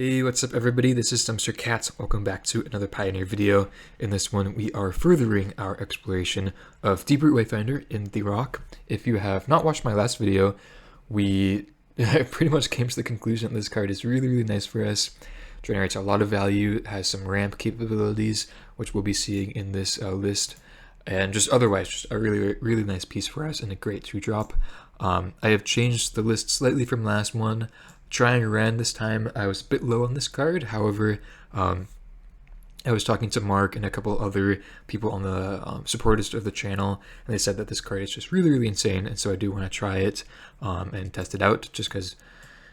Hey, what's up everybody? This is Dumpster Cat. Welcome back to another Pioneer video. In this one, we are furthering our exploration of Deeproot Wayfinder in the rock. If you have not watched my last video, we pretty much came to the conclusion that this card is really nice for us. Generates a lot of value, has some ramp capabilities, which we'll be seeing in this list. And just otherwise, just a really nice piece for us and a great 2-drop. I have changed the list slightly from last one. Trying Ren this time, I was a bit low on this card. However, I was talking to Mark and a couple other people on the supporters of the channel, and they said that this card is just really insane, and so I do want to try it and test it out, just because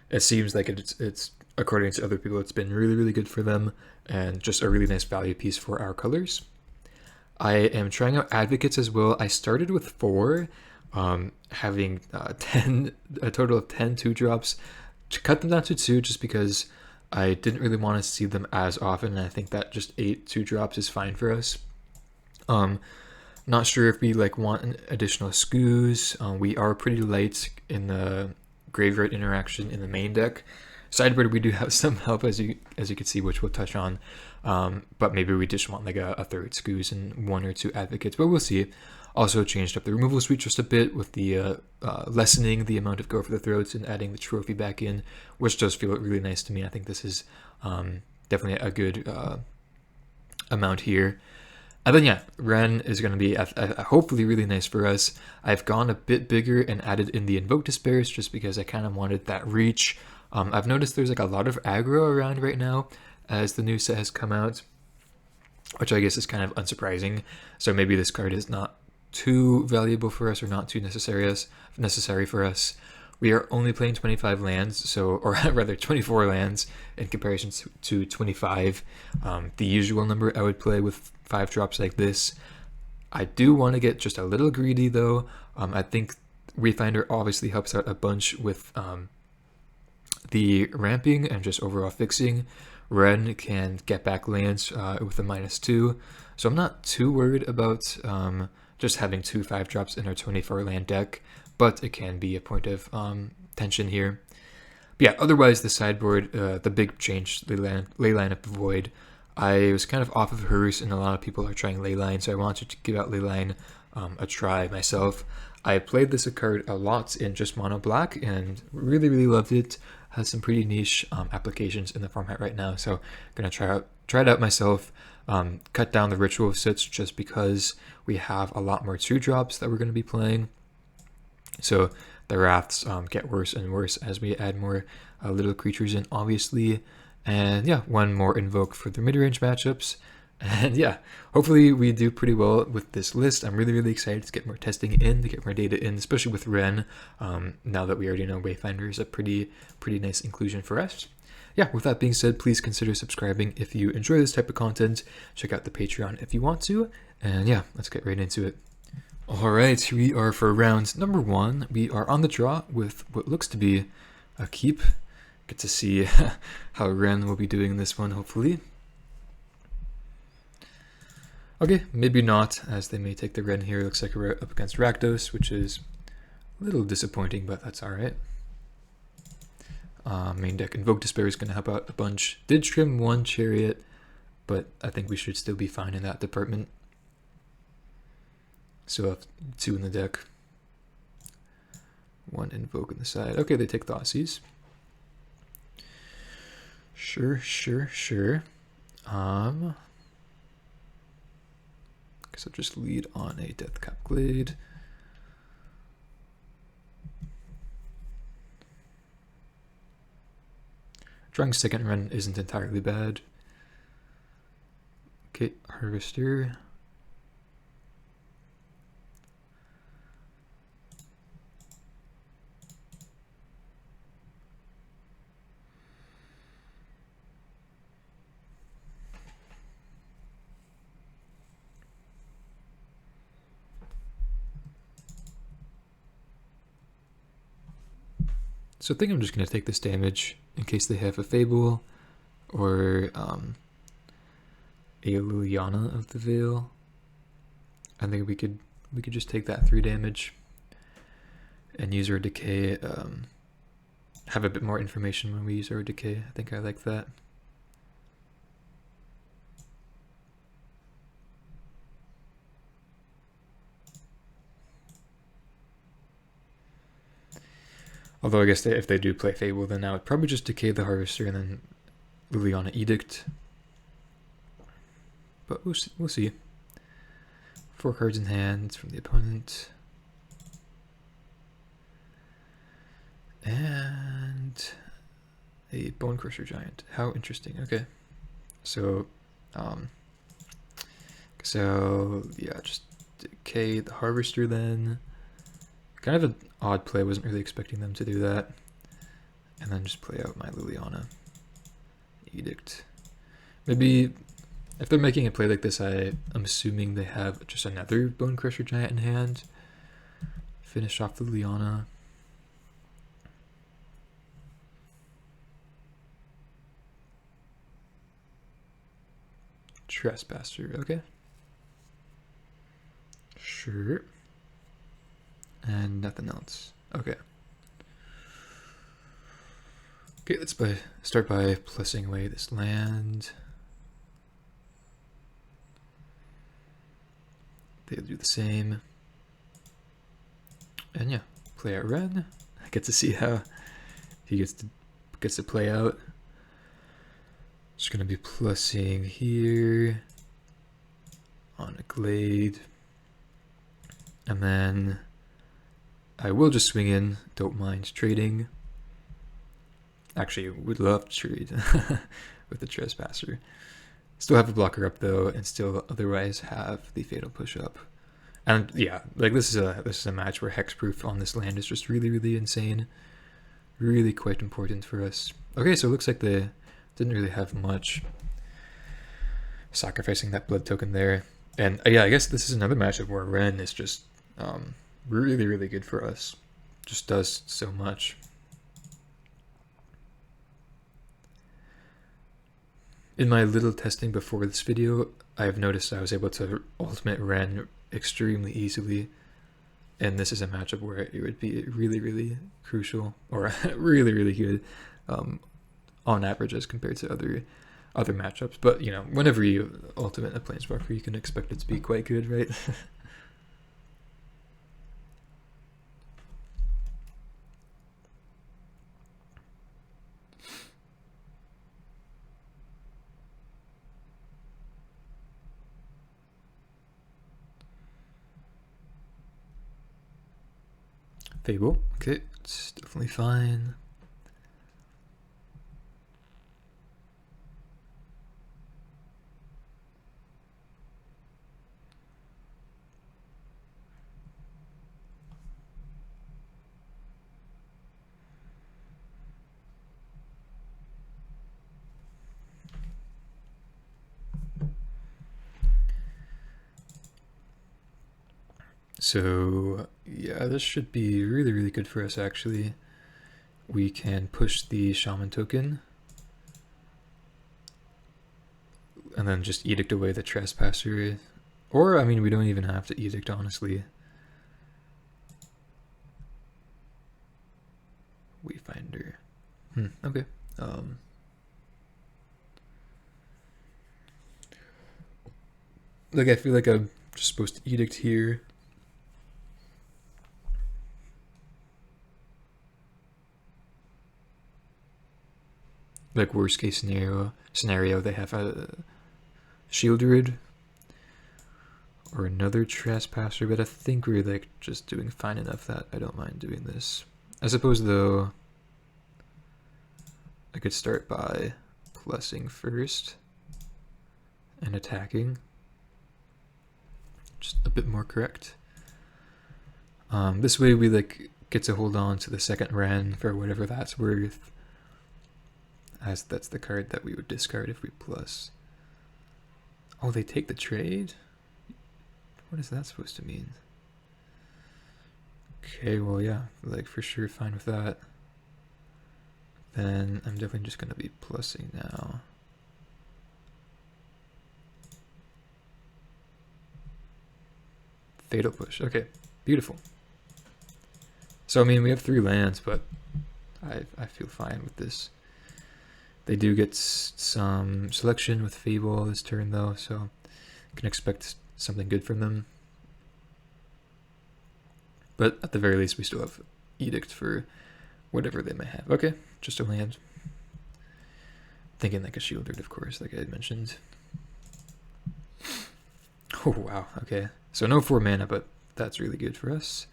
it seems like it's according to other people, it's been really good for them, and just a really nice value piece for our colors. I am trying out Advocates as well. I started with 4, having a total of 10 2-drops. To cut them down to 2 just because I didn't really want to see them as often, and I think that just 8 2-drops is fine for us. Not sure if we want an additional scoos. We are pretty light in the graveyard interaction in the main deck. Sideboard we do have some help as you can see, which we'll touch on, but maybe we just want a third scoos and 1 or 2 advocates, but we'll see. Also changed up the removal suite just a bit with the lessening the amount of Go for the Throats and adding the trophy back in, which does feel really nice to me. I think this is definitely a good amount here. And then yeah, Ren is going to be hopefully really nice for us. I've gone a bit bigger and added in the Invoke Despairs just because I kind of wanted that reach. I've noticed there's a lot of aggro around right now as the new set has come out, which I guess is kind of unsurprising. So maybe this card is not too valuable for us or not too necessary for us. We are only playing 25 lands, or rather 24 lands in comparison to 25, the usual number I would play with 5 drops like this. I do want to get just a little greedy though. I think Wayfinder obviously helps out a bunch with the ramping and just overall fixing. Ren can get back lands with a -2, so I'm not too worried about just having 2 5-drops in our 24 land deck, but it can be a point of tension here. But yeah, otherwise the sideboard, the big change, Leyline of the Void. I was kind of off of hers, and a lot of people are trying Leyline, so I wanted to give out Leyline a try myself. I played this card a lot in just mono black and really loved it. Has some pretty niche applications in the format right now, so I'm gonna try it out myself. Cut down the ritual sits just because we have a lot more 2-drops that we're going to be playing. So the wraths get worse and worse as we add more little creatures in, obviously. And yeah, 1 more invoke for the mid-range matchups. And yeah, hopefully we do pretty well with this list. I'm really excited to get more testing in, to get more data in, especially with Ren. Now that we already know Wayfinder is a pretty nice inclusion for us. Yeah, with that being said, please consider subscribing if you enjoy this type of content. Check out the Patreon if you want to. And yeah, let's get right into it. Alright, here we are for round number 1. We are on the draw with what looks to be a keep. Get to see how Ren will be doing this one, hopefully. Okay, maybe not, as they may take the Ren here. Looks like we're up against Rakdos, which is a little disappointing, but that's alright. Main deck Invoke Despair is going to help out a bunch. Did trim 1 Chariot, but I think we should still be fine in that department. So have 2 in the deck. 1 Invoke on the side. Okay, they take Thoughtseize. Sure. Guess I'll just lead on a Deathcap Glade. Drawing 2nd Run isn't entirely bad. Okay, Harvester. So I think I'm just going to take this damage in case they have a Fable or a Liliana of the Veil. I think we could just take that 3 damage and use our Decay have a bit more information when we use our decay. I think I like that. Although I guess if they do play Fable, then I would probably just decay the Harvester and then Liliana Edict. But we'll see. 4 cards in hand from the opponent. And a Bone Crusher Giant. How interesting. Okay. So yeah, just decay the Harvester then. Kind of an odd play, I wasn't really expecting them to do that. And then just play out my Liliana Edict. Maybe if they're making a play like this, I'm assuming they have just another Bone Crusher Giant in hand. Finish off the Liliana. Trespasser, okay. Sure. And nothing else. Okay. Okay, let's start by plussing away this land. They'll do the same. And yeah, play out Ren. I get to see how he gets to play out. Just gonna be plussing here on a Glade. And then I will just swing in, don't mind trading. Actually, would love to trade with the Trespasser. Still have a blocker up though, and still otherwise have the Fatal Push up. And yeah, like this is a match where hexproof on this land is just really, really insane. Really quite important for us. Okay, so it looks like they didn't really have much. Sacrificing that blood token there. And yeah, I guess this is another matchup where Ren is just really, really good for us. Just does so much. In my little testing before this video, I've noticed I was able to ultimate Ren extremely easily. And this is a matchup where it would be really, really crucial, or really, really good on average as compared to other matchups. But, you know, whenever you ultimate a Planeswalker, you can expect it to be quite good, right? Fable, okay, it's definitely fine. So yeah, this should be really, really good for us actually. We can push the Shaman token and then just edict away the Trespasser. Or, I mean, we don't even have to edict, honestly. Wayfinder. Okay. Like, I feel like I'm just supposed to edict here. Like, worst case scenario, they have a Shield Druid or another Trespasser, but I think we're like just doing fine enough that I don't mind doing this. I suppose though, I could start by plussing first and attacking. Just a bit more correct. This way we like get to hold on to the second Ren for whatever that's worth, as that's the card that we would discard if we plus. Oh, they take the trade? What is that supposed to mean? Okay, well yeah, like for sure fine with that. Then I'm definitely just gonna be plussing now. Fatal Push, okay, beautiful. So I mean we have 3 lands, but I feel fine with this. They do get some selection with Fable this turn though, so can expect something good from them. But at the very least, we still have Edict for whatever they may have. Okay, just a land. Thinking like a Shieldred, of course, like I mentioned. Oh, wow, okay. So no 4 mana, but that's really good for us.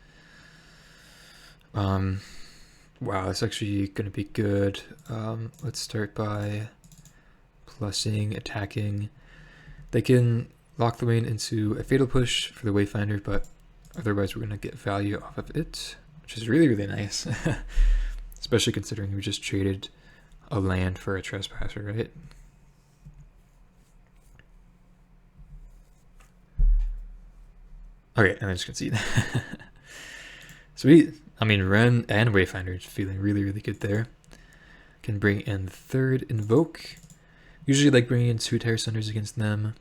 Wow, it's actually going to be good. Let's start by plussing, attacking. They can lock the lane into a Fatal Push for the Wayfinder, but otherwise we're going to get value off of it, which is really, really nice. Especially considering we just traded a land for a Trespasser, right? Okay, and I just concede. Sweet. I mean, Ren and Wayfinder is feeling really, really good there. Can bring in 3rd Invoke. Usually like bringing in 2 Terror Sunders against them.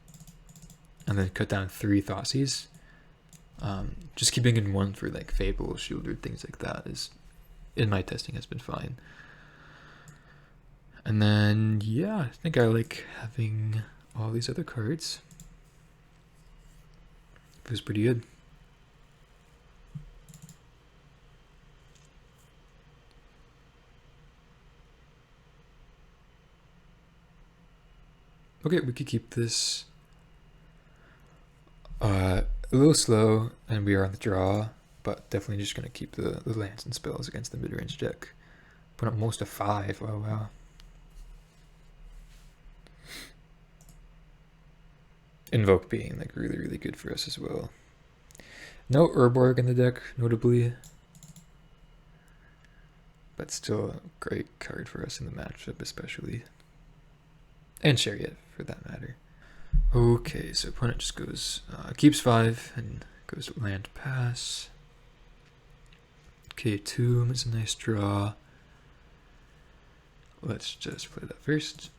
And then cut down 3 Thoughtseize. Just keeping in 1 for like Fable, Shieldred, things like that is, in my testing, has been fine. And then, yeah, I think I like having all these other cards. Feels pretty good. Okay, we could keep this a little slow, and we are on the draw, but definitely just going to keep the lands and spells against the mid-range deck. Put up most of 5, oh wow. Invoke being like really, really good for us as well. No Urborg in the deck, notably, but still a great card for us in the matchup, especially. And Chariot, for that matter. Okay, so opponent just goes, keeps 5 and goes to land pass. Okay, Tomb is a nice draw. Let's just play that first.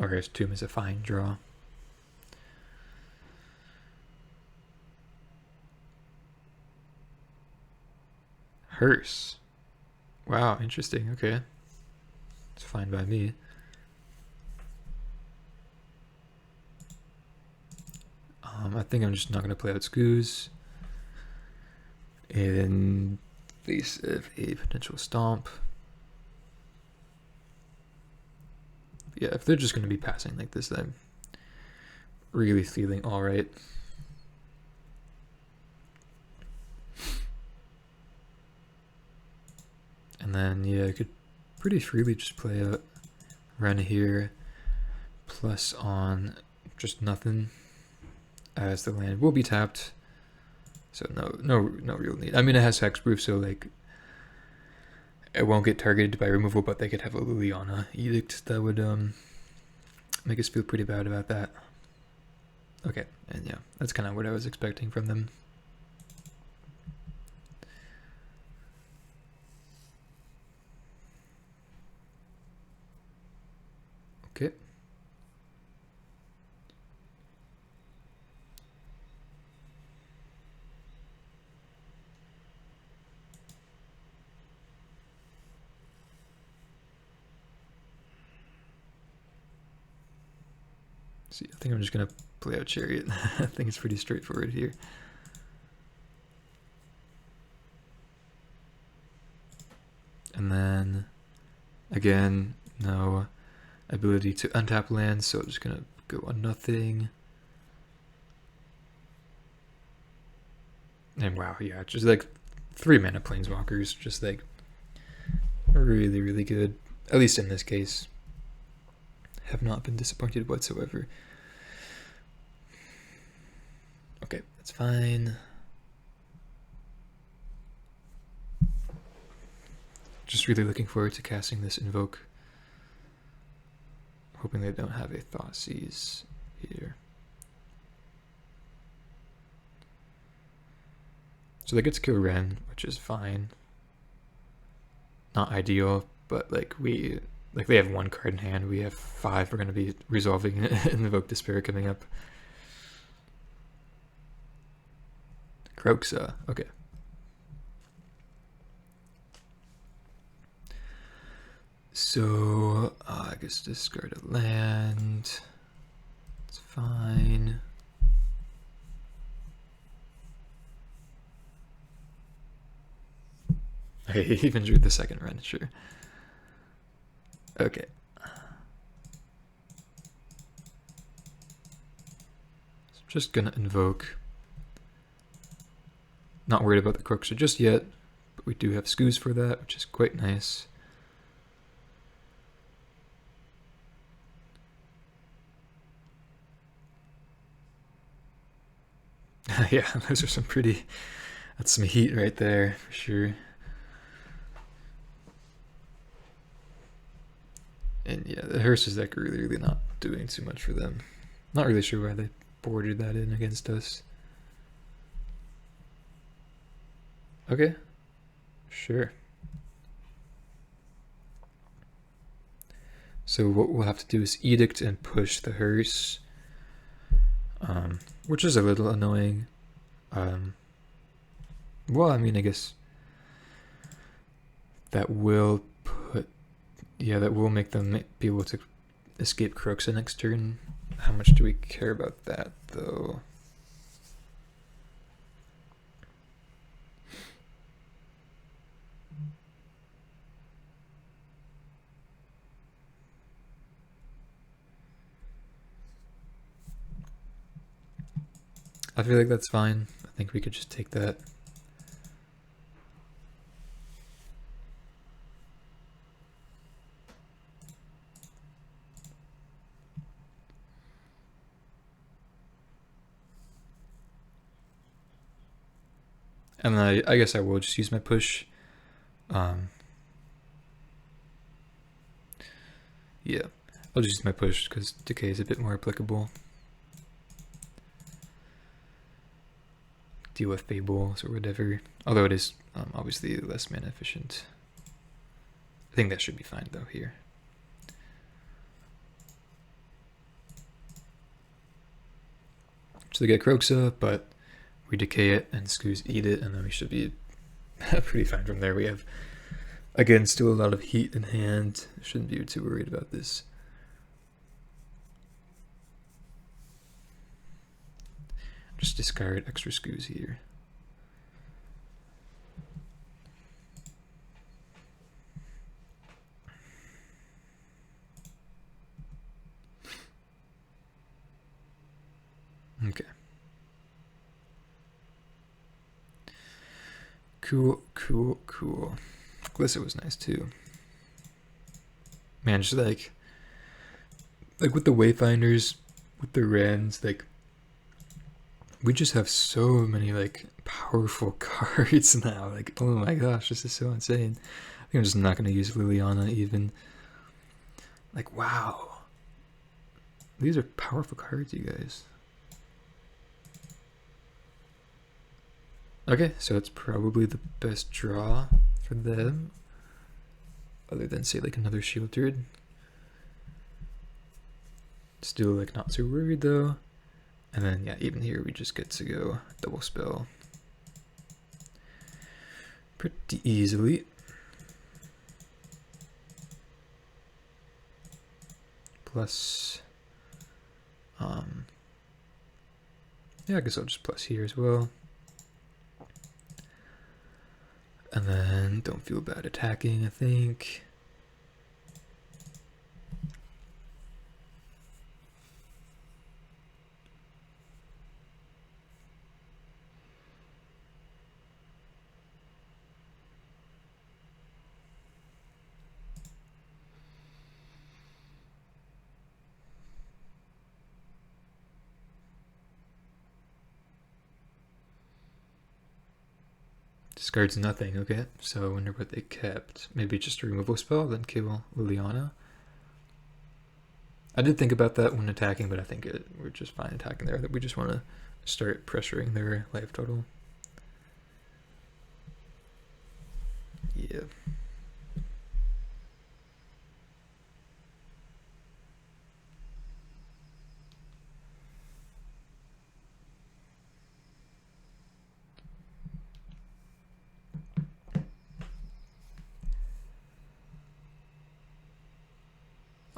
Or his Tomb is a fine draw. Hearse. Wow, interesting. Okay. It's fine by me. I think I'm just not going to play out Scoos in face of a potential Stomp. Yeah, if they're just going to be passing like this, I'm really feeling alright. And then, yeah, I could pretty freely just play out Ren here, plus on just nothing, as the land will be tapped. So no real need. I mean, it has hexproof, so like it won't get targeted by removal, but they could have a Liliana Edict that would make us feel pretty bad about that. Okay, and yeah, that's kind of what I was expecting from them. Okay. See, I think I'm just gonna play out Chariot. I think it's pretty straightforward here. And then, again, no ability to untap lands, so I'm just gonna go on nothing. And wow, yeah, just like 3 mana planeswalkers, just like really, really good. At least in this case. Have not been disappointed whatsoever. Okay, that's fine. Just really looking forward to casting this Invoke. Hoping they don't have a Thoughtseize here. So they get to kill Ren, which is fine. Not ideal, but like they have 1 card in hand, we have 5. We're going to be resolving Invoke Despair coming up. Kroxa, okay. So, I guess discard a land. It's fine. I even drew the second run, sure. Okay. So I'm just gonna invoke. Not worried about the Crooksha just yet, but we do have Scoos for that, which is quite nice. Yeah, those are some pretty, that's some heat right there, for sure. And yeah, the Hearse's deck are really not doing too much for them. Not really sure why they bordered that in against us. Okay, sure. So what we'll have to do is edict and push the Hearse, which is a little annoying. Well, I mean, I guess that will put, yeah, that will make them be able to escape Kroxa next turn. How much do we care about that, though? I feel like that's fine. I think we could just take that. And then I guess I will just use my push. Yeah, I'll just use my push because decay is a bit more applicable. Deal with fables or whatever. Although it is obviously less mana efficient. I think that should be fine though here. So they get Kroxa, but we decay it and Scoos eat it, and then we should be pretty fine from there. We have, again, still a lot of heat in hand. Shouldn't be too worried about this. Just discard extra Scoos here. Okay. Cool, cool, cool. Glissa was nice too. Man, just like with the Wayfinders, with the Rens, like we just have so many like powerful cards now. Like, oh my gosh, this is so insane. I think I'm just not gonna use Liliana even. Like, wow. These are powerful cards, you guys. Okay, so it's probably the best draw for them. Other than, say, like another Shield Druid. Still, like, not too worried, though. And then, yeah, even here we just get to go double spell. Pretty easily. Plus, yeah, I guess I'll just plus here as well. And then don't feel bad attacking, I think. Discards nothing, okay. So I wonder what they kept. Maybe just a removal spell, then kill Liliana. I did think about that when attacking, but I think we're just fine attacking there. That we just want to start pressuring their life total. Yeah.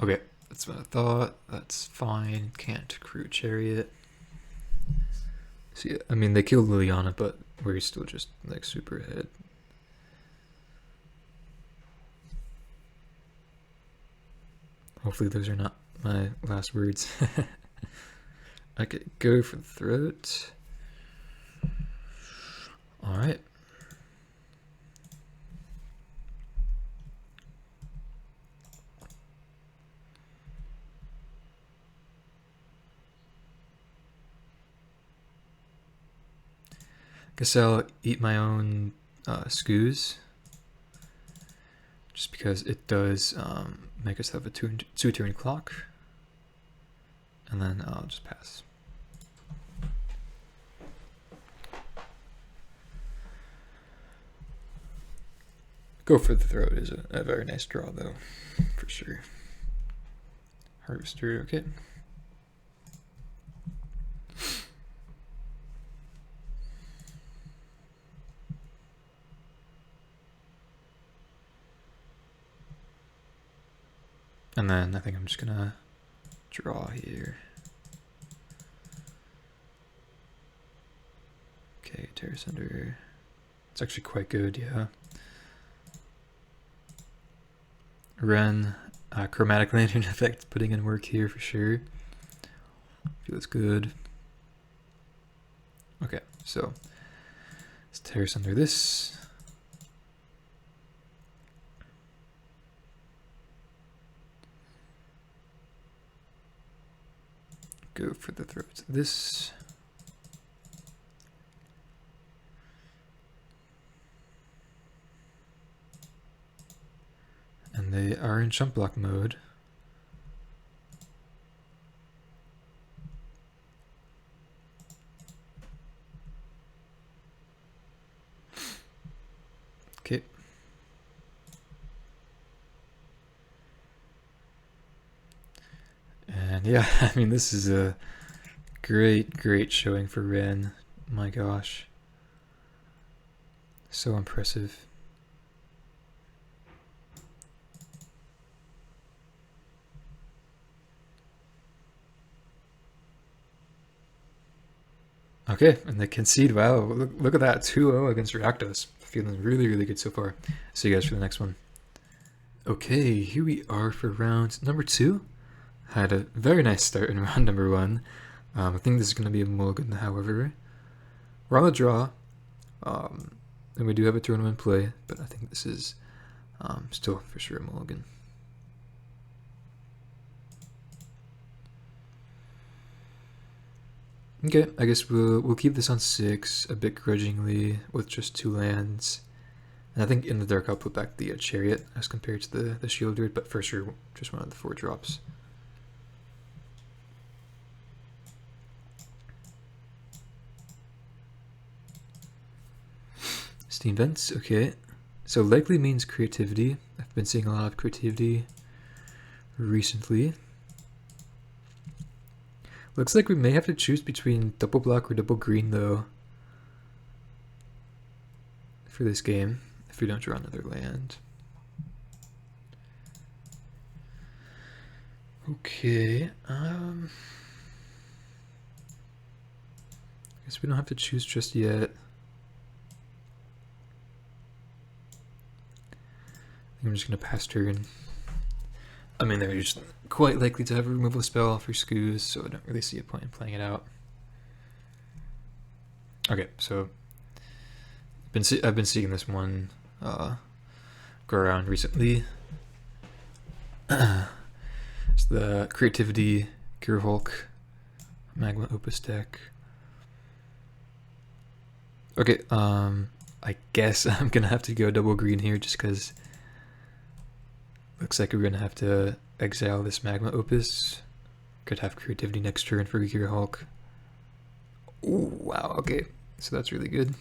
Okay, that's what I thought. That's fine. Can't crew chariot. See, I mean, they killed Liliana, but we're still just like super ahead. Hopefully those are not my last words. I could go for the throat. Alright. Guess I'll eat my own scoos. Just because it does make us have a two-turn clock. And then I'll just pass. Go for the throat is a very nice draw though, for sure. Harvester, okay. And then I think I'm just gonna draw here. Okay, Terrace Under. It's actually quite good, yeah. Ren, Chromatic Lantern effect, putting in work here for sure. Feels good. Okay, so let's Terrace Under this. Go for the throat. This. And they are in jump block mode. Okay. And yeah, I mean, this is a great showing for Ren. My gosh. So impressive. Okay, and they concede. Wow, look at that. 2-0 against Rakdos. Feeling really good so far. See you guys for the next one. Okay, here we are for round number 2. Had a very nice start in round number 1. I think this is going to be a mulligan, however. We're on the draw. And we do have a tournament play, but I think this is still for sure a mulligan. Okay, I guess we'll keep this on 6 a bit grudgingly with just 2 lands. And I think in the dark I'll put back the chariot as compared to the shield druid, but for sure just one of the 4 drops. Steam vents, okay. So likely means creativity. I've been seeing a lot of creativity recently. Looks like we may have to choose between double black or double green though for this game if we don't draw another land. Okay, I guess we don't have to choose just yet. I'm just gonna pass turn. I mean, they're just quite likely to have a removal spell for scoos, so I don't really see a point in playing it out. Okay, so I've been seeing this one go around recently. It's the creativity Gearhulk Magma Opus deck. Okay, I guess I'm gonna have to go double green here just because looks like we're gonna have to exile this Magma Opus. Could have creativity next turn for Gearhulk. Ooh, wow, okay. So that's really good.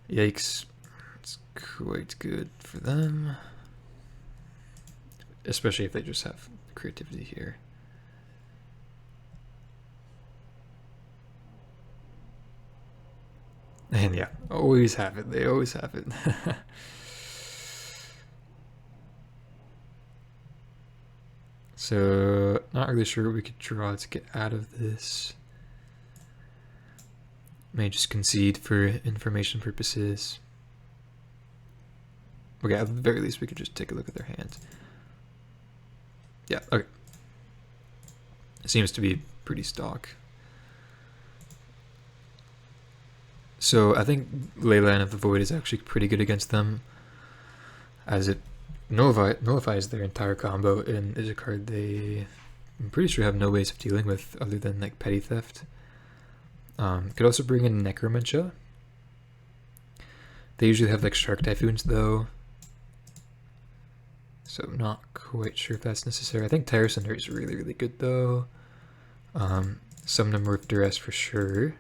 Yikes. It's quite good for them. Especially if they just have creativity here. And yeah, always have it. They always have it. So, not really sure what we could draw to get out of this. May just concede for information purposes. Okay, at the very least we could just take a look at their hands. Yeah, okay. It seems to be pretty stock. So I think Leyline of the Void is actually pretty good against them, as it nullifies their entire combo and is a card I'm pretty sure have no ways of dealing with other than like petty theft. Could also bring in Necromantia. They usually have like Shark Typhoons though, so I'm not quite sure if that's necessary. I think Terror Thunder is really, really good though. Some number of Duress for sure.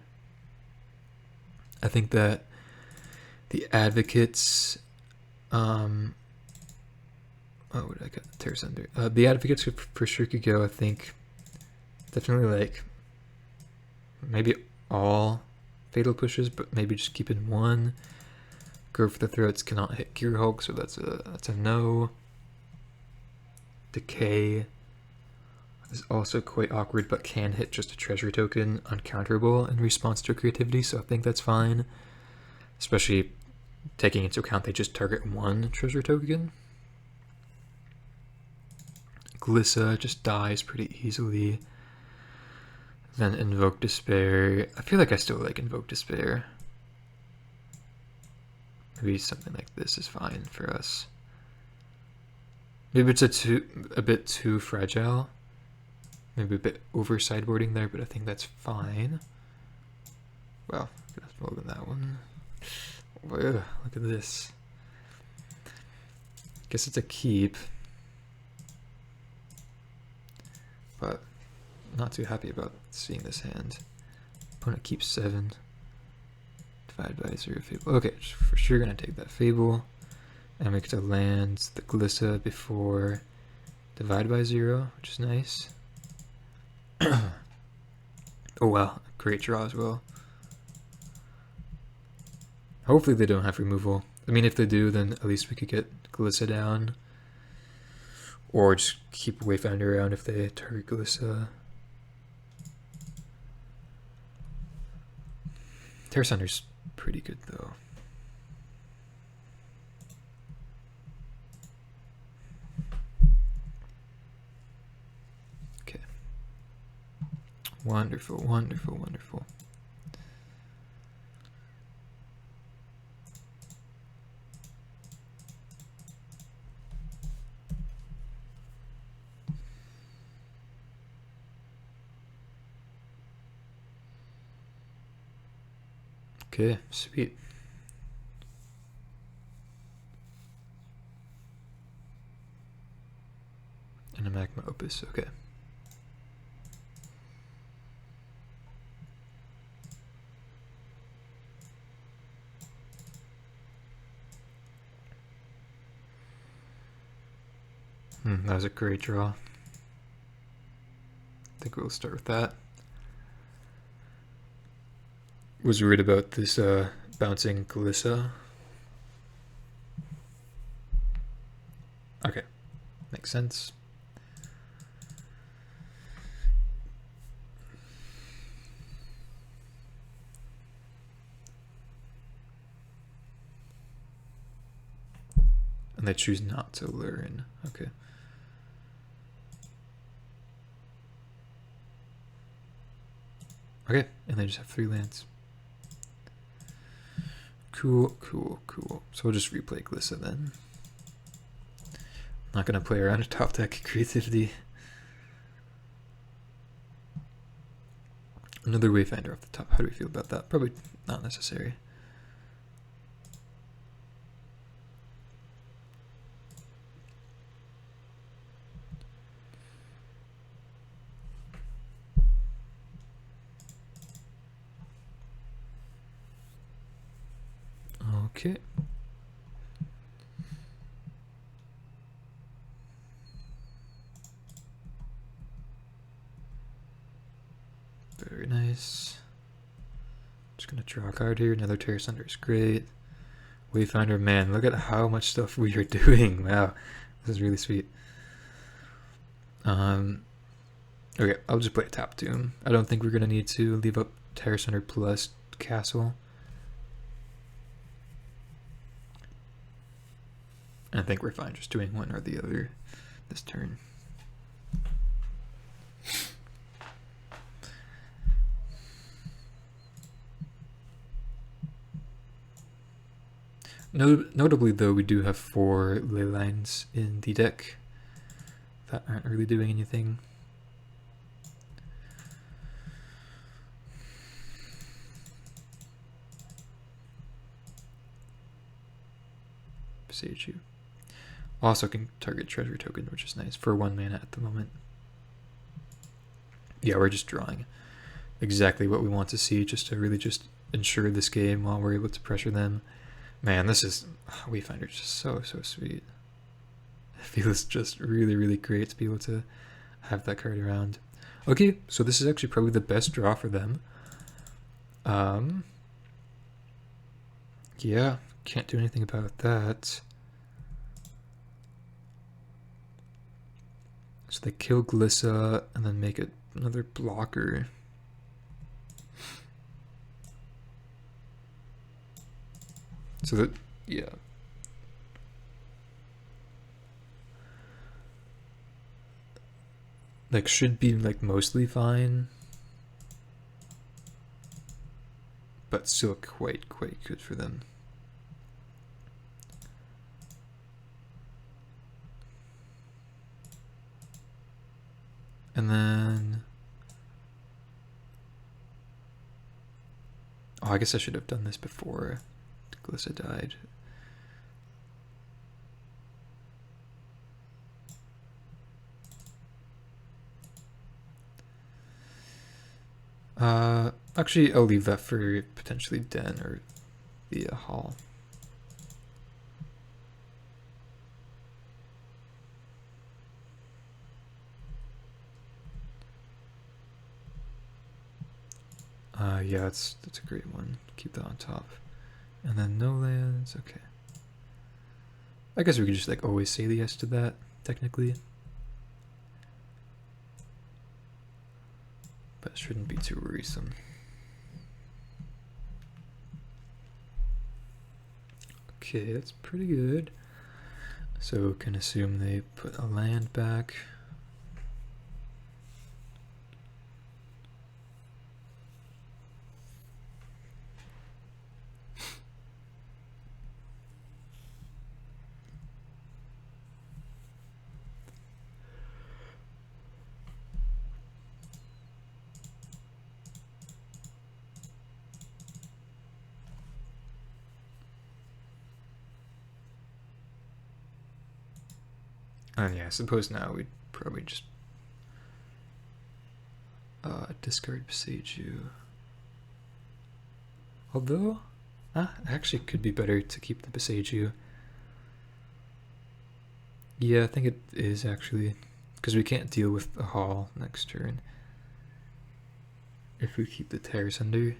I think that the Advocates, oh, what did I got? Terror Thunder. The Advocates for sure could go, I think, definitely like, maybe all Fatal Pushes, but maybe just keep in one. Go for the Throats cannot hit Gearhulk, so that's a no. Decay is also quite awkward, but can hit just a treasure token uncounterable in response to creativity, so I think that's fine. Especially taking into account they just target one treasure token. Glissa just dies pretty easily. Then Invoke Despair. I feel like I still like Invoke Despair. Maybe something like this is fine for us. Maybe it's a bit too fragile. Maybe a bit over sideboarding there, but I think that's fine. Well, I'm gonna open that one. Whoa, look at this. Guess it's a keep. But not too happy about seeing this hand. Opponent keeps 7. Divide by 0 Fable. Okay, for sure gonna take that Fable. And we get to land the Glissa before Divide by 0, which is nice. Oh wow, great draw as well. Hopefully they don't have removal. I mean, if they do, then at least we could get Glissa down. Or just keep Wayfinder around if they target Glissa. Terror Thunder's pretty good though. Okay. Wonderful, wonderful, wonderful. Okay, sweet. And a Magma Opus, okay. That was a great draw. I think we'll start with that. Was worried about this bouncing Glissa. Okay, makes sense. And they choose not to lure in. Okay. Okay, and they just have 3 lands. Cool, cool, cool. So we'll just replay Glissa then. Not gonna play around a top deck creativity. Another Wayfinder off the top. How do we feel about that? Probably not necessary. Okay. Very nice. Just gonna draw a card here. Another Terror Thunder is great. Wayfinder, man, look at how much stuff we are doing. Wow, this is really sweet. Okay, I'll just play a tap Doom. I don't think we're going to need to leave up Terror Center plus Castle. I think we're fine just doing one or the other this turn. Notably, though, we do have 4 ley lines in the deck that aren't really doing anything. Sage you. Also can target treasure token, which is nice for 1 mana at the moment. Yeah, we're just drawing exactly what we want to see, just to really just ensure this game while we're able to pressure them. Man, this is Wayfinder just so sweet. It feels just really great to be able to have that card around. Okay, so this is actually probably the best draw for them. Yeah, can't do anything about that. So they kill Glissa and then make it another blocker. So that, yeah. Like, should be, like, mostly fine. But still quite good for them. And then... oh, I guess I should have done this before Glissa died. Actually, I'll leave that for potentially Den or the Hall. Yeah, that's a great one. Keep that on top. And then no lands, okay. I guess we could just like always say the yes to that, technically. But it shouldn't be too worrisome. Okay, that's pretty good. So can assume they put a land back. And yeah, I suppose now we'd probably just discard Beseiju. Although, actually could be better to keep the Beseiju. Yeah, I think it is actually, because we can't deal with the Hall next turn if we keep the Terrace under.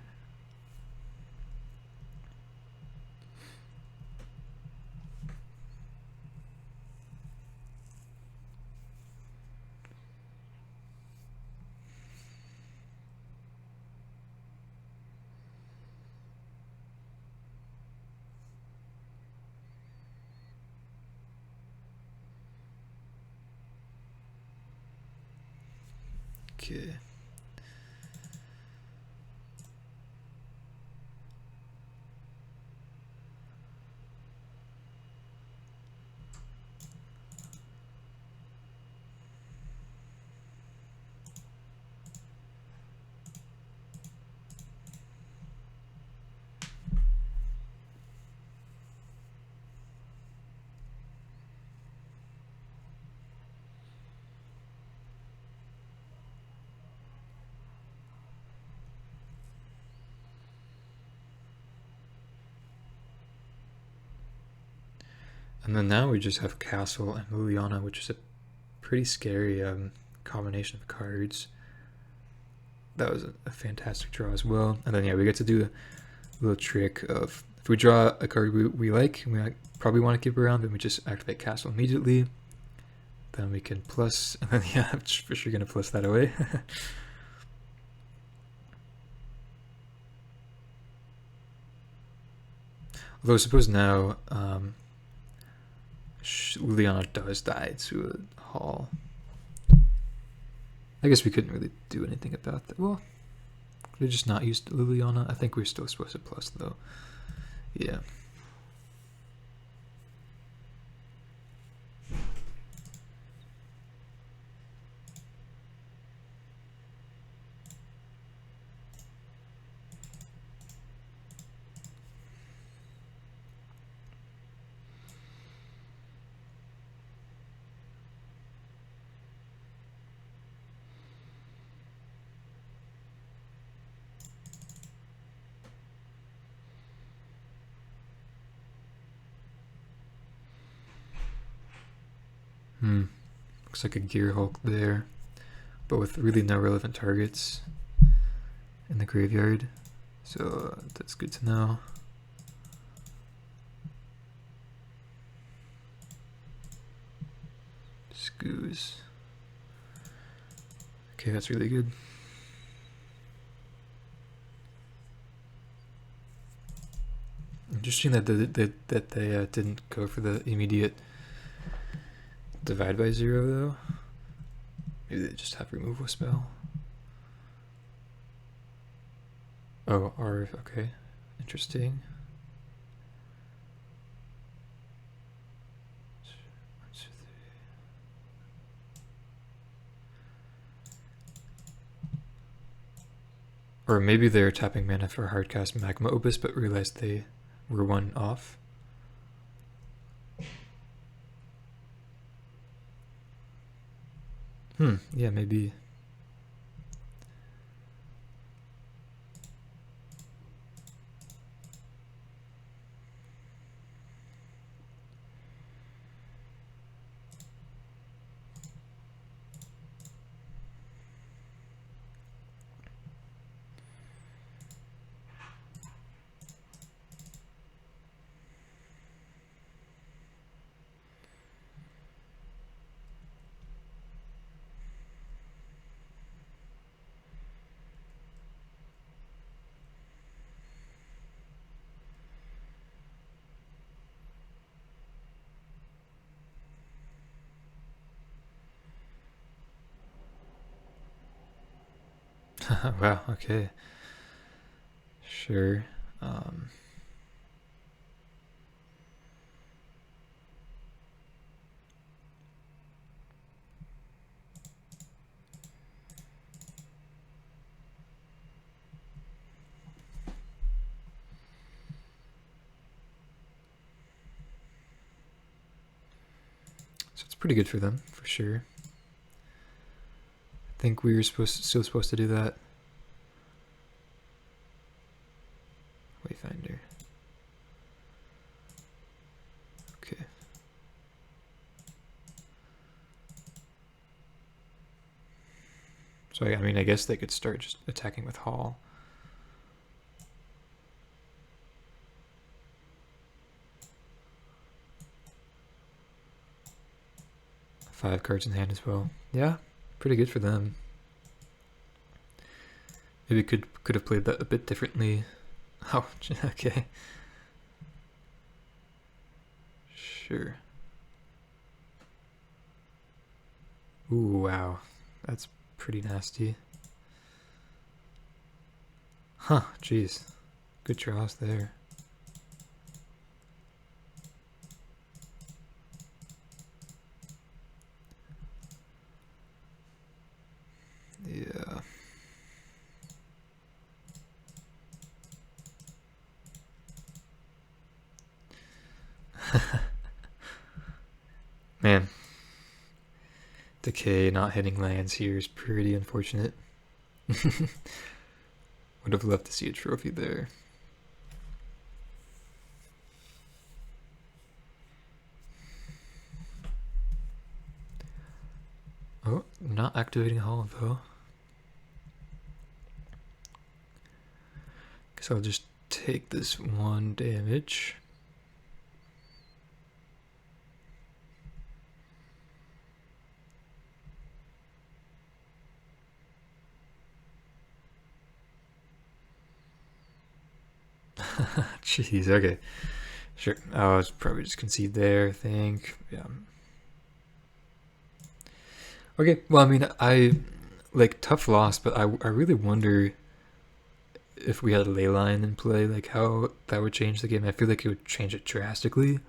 Okay. And then now we just have Castle and Liliana, which is a pretty scary combination of cards. That was a fantastic draw as well. And then yeah, we get to do a little trick of, if we draw a card we like, and we probably want to keep around, then we just activate Castle immediately. then we can plus, and then yeah, I'm for sure gonna plus that away. Although I suppose now Liliana does die to a Hall. I guess we couldn't really do anything about that. Well, could have just not used Liliana. I think we're still supposed to plus though. Yeah. Looks like a Gearhulk there, but with really no relevant targets in the graveyard. So that's good to know. Scoos. Okay, that's really good. Interesting that they didn't go for the immediate divide by 0 though. Maybe they just have removal spell. Oh, R, okay. Interesting. Or maybe they're tapping mana for hardcast Magma Opus but realized they were one off. Yeah, maybe. Wow, okay. Sure. So it's pretty good for them, for sure. I think we were still supposed to do that. Wayfinder. Okay. So I mean, I guess they could start just attacking with Hall. Five cards in hand as well. Yeah, pretty good for them. Maybe could have played that a bit differently. Oh, okay. Sure. Ooh, wow. That's pretty nasty. Huh, jeez. Good draws there. Yeah. Man. Decay not hitting lands here is pretty unfortunate. Would have loved to see a trophy there. Oh, not activating Hall though. Guess I'll just take this 1 damage. Jeez, okay. Sure. Oh, it's probably just concede there, I think. Yeah. Okay, well, I mean, I like tough loss, but I really wonder if we had a ley line in play, like how that would change the game. I feel like it would change it drastically,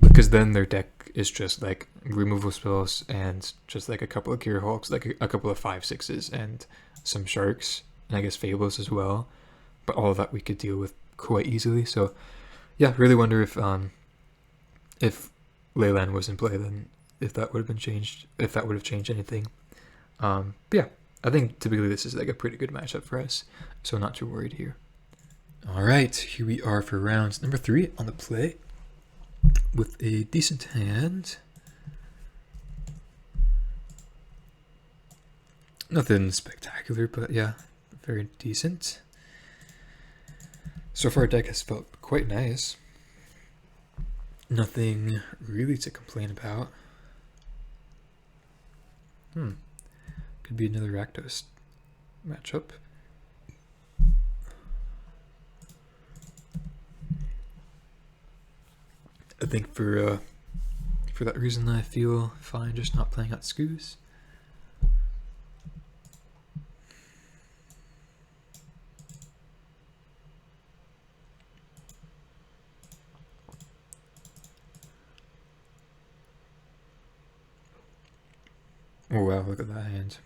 because then their deck is just like removal spells and just like a couple of Gearhulks, like a couple of 5/6s and some sharks, and I guess fables as well. But all of that we could deal with quite easily. So yeah, really wonder if Leyland was in play, then if that would have been changed, if that would have changed anything. But yeah, I think typically this is like a pretty good matchup for us, so not too worried here. All right, here we are for round number 3 on the play with a decent hand. Nothing spectacular, but yeah, very decent. So far, deck has felt quite nice. Nothing really to complain about. Could be another Rakdos matchup. I think for that reason, I feel fine just not playing out Scoos. Oh wow, look at that hand.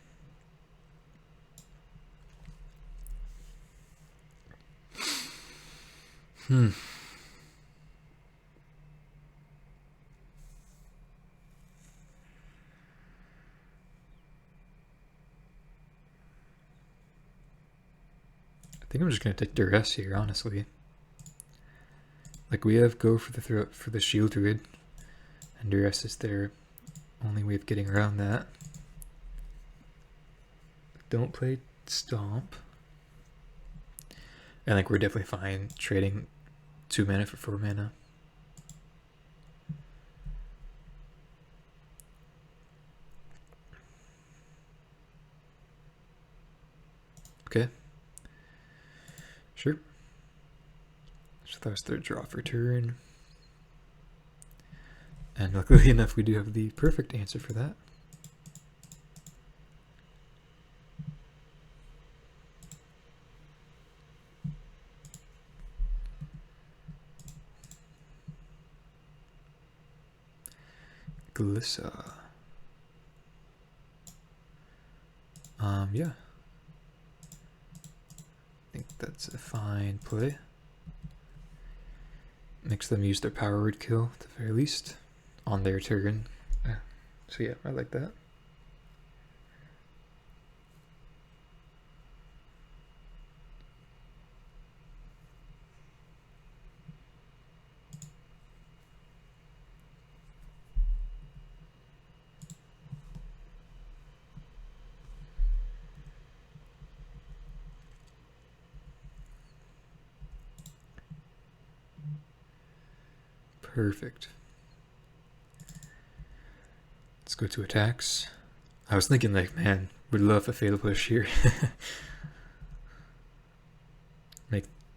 I think I'm just gonna take duress here, honestly. Like we have go for the shield druid, and duress is their only way of getting around that. Don't play stomp. And like we're definitely fine trading 2 mana for 4 mana. Okay. Sure. So that was their draw for turn. And luckily enough, we do have the perfect answer for that. Glissa. Yeah. I think that's a fine play. Makes them use their power word kill at the very least on their turn. So yeah, I like that. Perfect. Let's go to attacks. I was thinking like, man, would love a fatal push here.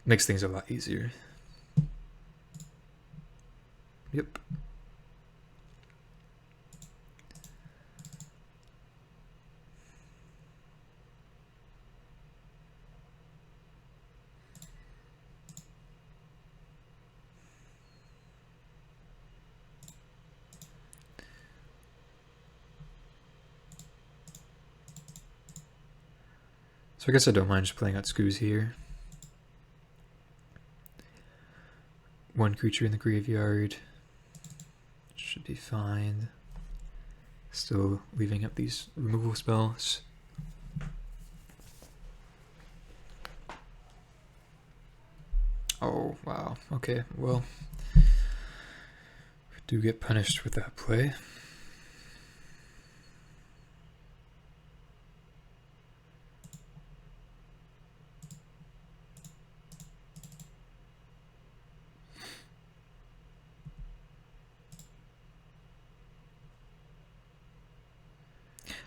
Makes things a lot easier. Yep. So I guess I don't mind just playing out Scoos here. 1 creature in the graveyard. Should be fine. Still leaving up these removal spells. Oh, wow. Okay, well, we do get punished with that play.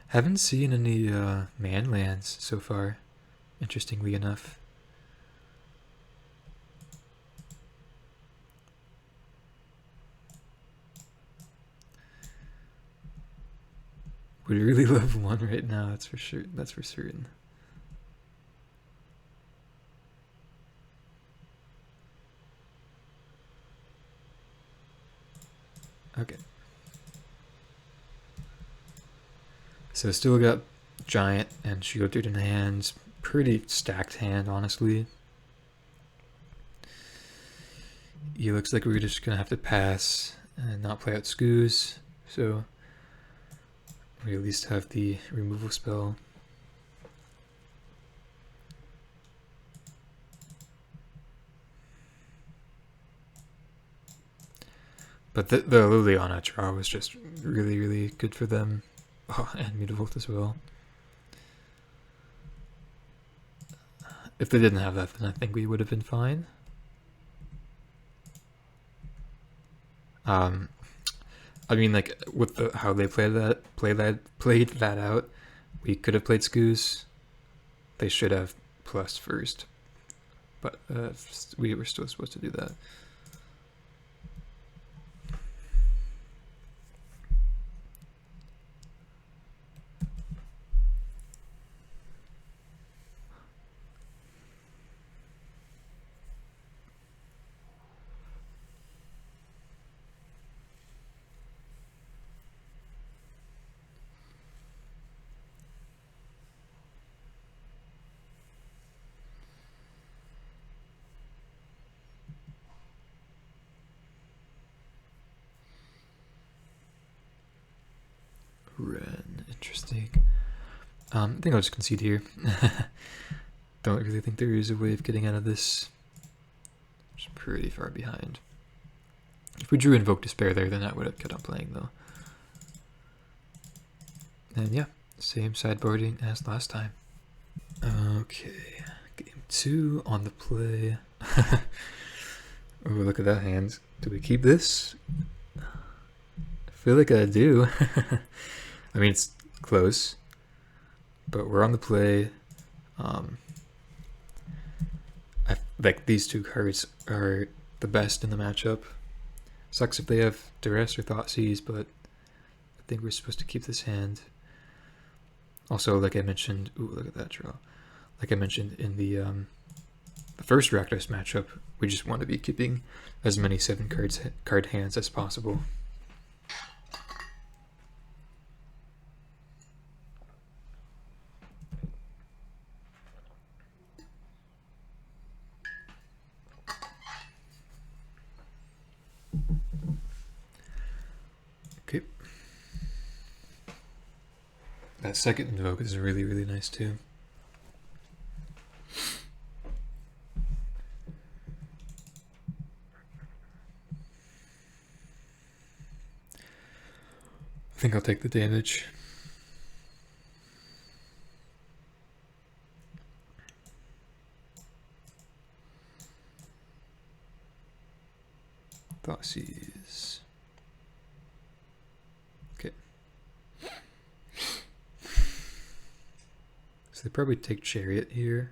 Haven't seen any man lands so far, interestingly enough. Would really love one right now, that's for sure. That's for certain. Okay. So still got Giant and Shield Dude in hands. Pretty stacked hand, honestly. He looks like we're just gonna have to pass and not play out Scoos. So we at least have the removal spell. But the Liliana draw was just really, really good for them. Oh, and Mutavolt as well. If they didn't have that, then I think we would have been fine. I mean, like with how they played that out, we could have played Scoos. They should have plus first, but we were still supposed to do that. Ren, interesting. I think I'll just concede here. Don't really think there is a way of getting out of this. Just pretty far behind. If we drew Invoke Despair there, then I would have kept on playing though. And yeah, same sideboarding as last time. Okay, game 2 on the play. Oh, look at that hand. Do we keep this? I feel like I do. I mean, it's close, but we're on the play. Like these two cards are the best in the matchup. Sucks if they have Duress or Thoughtseize, but I think we're supposed to keep this hand. Also, like I mentioned, ooh, look at that draw. Like I mentioned in the first Rakdos matchup, we just want to be keeping as many 7 card hands as possible. Okay. That second Invoke is really, really nice too. I think I'll take the damage. Thoughtseize. Okay. So they probably take Chariot here.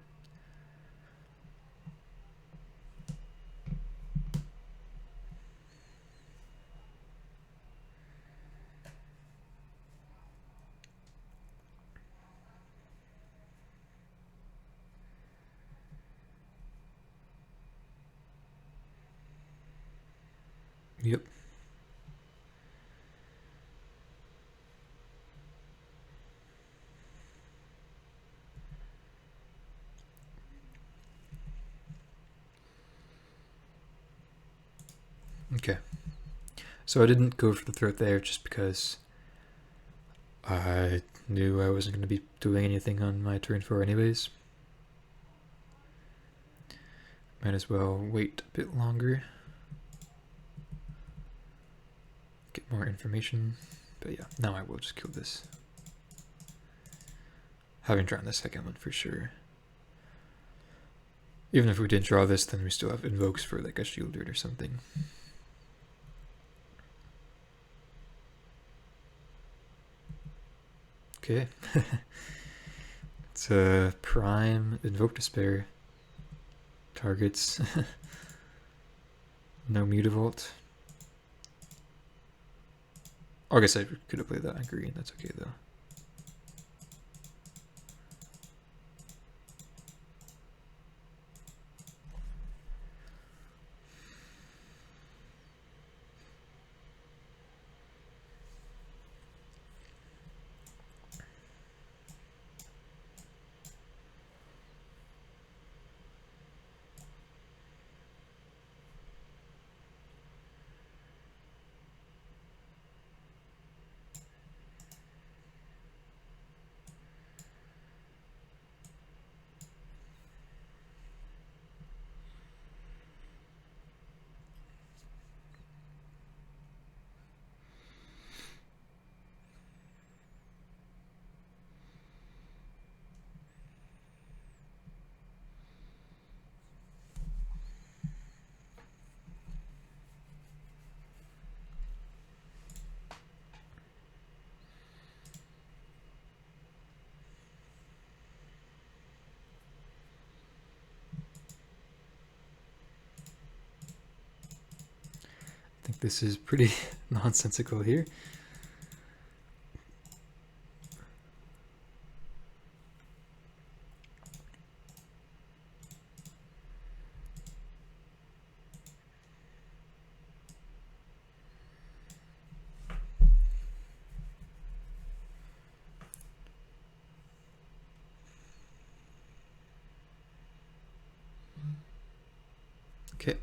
Yep. Okay. So I didn't go for the throat there just because I knew I wasn't going to be doing anything on my turn 4 anyways. Might as well wait a bit longer. Get more information. But yeah, now I will just kill this. Having drawn the second one for sure. Even if we didn't draw this, then we still have invokes for like a Shielded or something. Okay. It's a prime Invoke Despair. Targets. No Mutavolt. I guess I could have played that on green, that's okay though. This is pretty nonsensical here. Okay.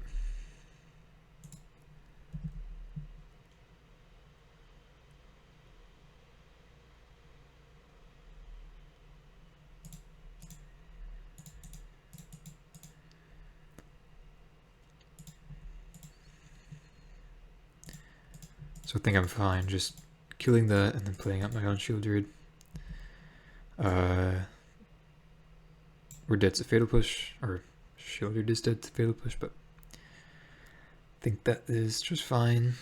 So I think I'm fine just killing that and then playing out my own shield druid. We're dead to fatal push, or shield druid is dead to fatal push, but I think that is just fine.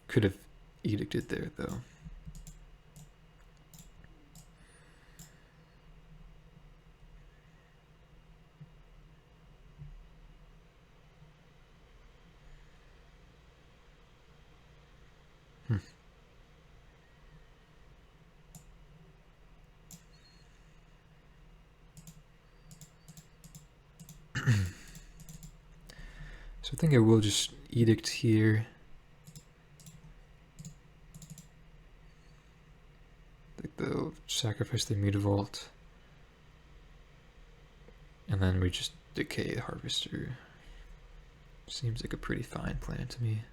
Could have edicted there though. So I think I will just edict here. I think they'll sacrifice the Mutavault. And then we just decay the Harvester. Seems like a pretty fine plan to me.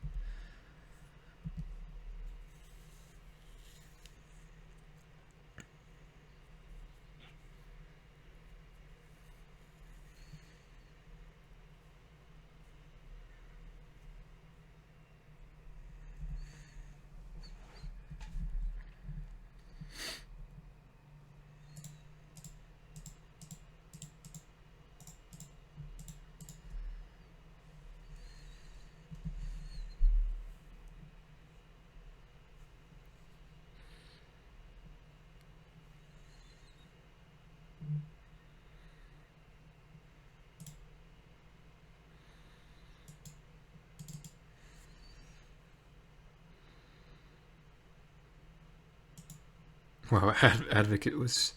Wow, Advocate was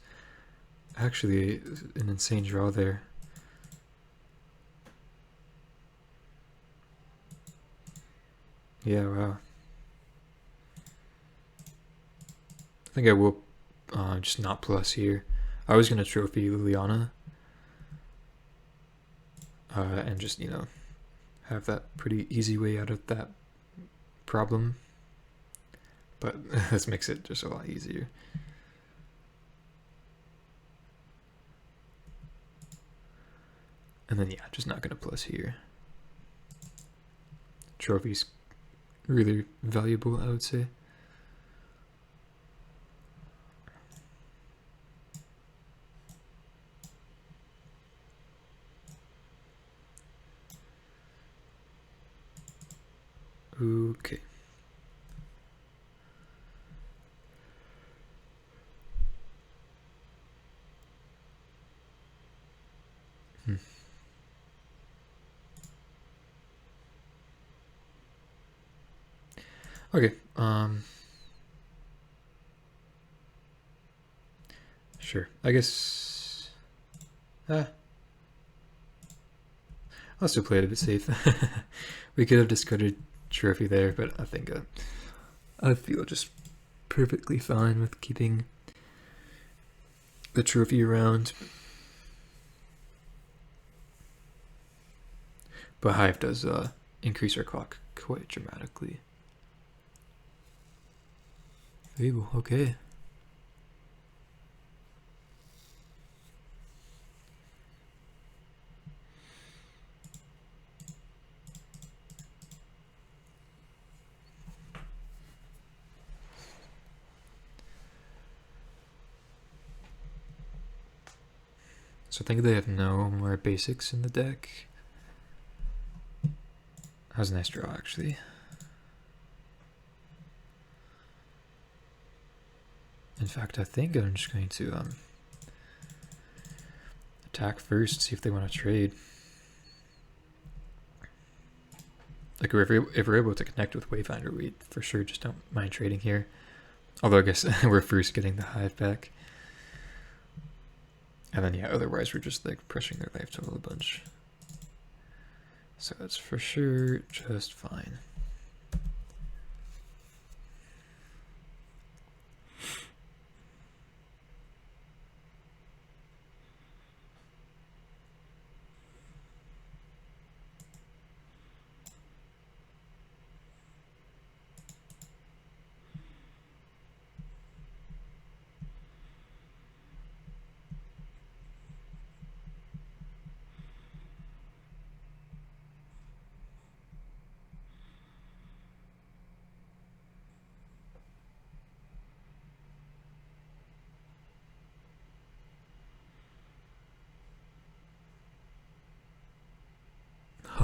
actually an insane draw there. Yeah, wow. I think I will just not plus here. I was going to trophy Liliana. And just, you know, have that pretty easy way out of that problem. But this makes it just a lot easier. And then, yeah, just not going to plus here. Trophy's really valuable, I would say. Okay. Okay, sure. I guess I'll still play it a bit safe. We could have discarded trophy there, but I think I feel just perfectly fine with keeping the trophy around. But Hive does increase our clock quite dramatically. Fable, okay. So I think they have no more basics in the deck. That was a nice draw, actually. In fact, I think I'm just going to attack first, see if they want to trade. Like if we're able to connect with Wayfinder, we for sure just don't mind trading here. Although I guess we're first getting the hive back. And then yeah, otherwise we're just like pushing their life total a bunch. So that's for sure just fine.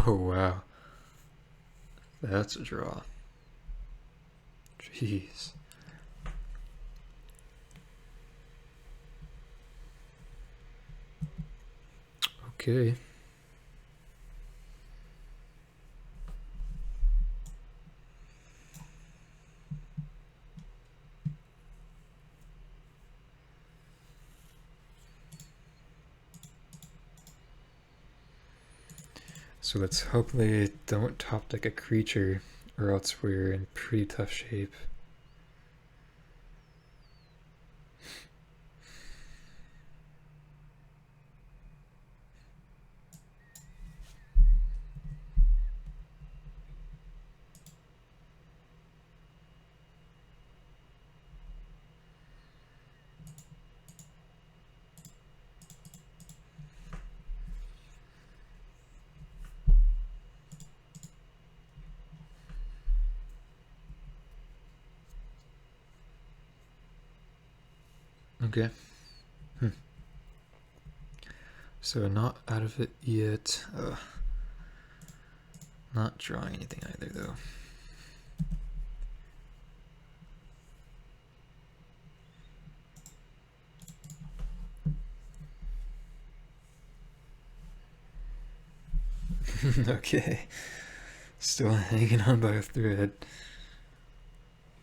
Oh wow. That's a draw. Jeez. Okay. So let's hope they don't top deck a creature, or else we're in pretty tough shape. Okay. So not out of it yet. Not drawing anything either though. Okay. Still hanging on by a thread.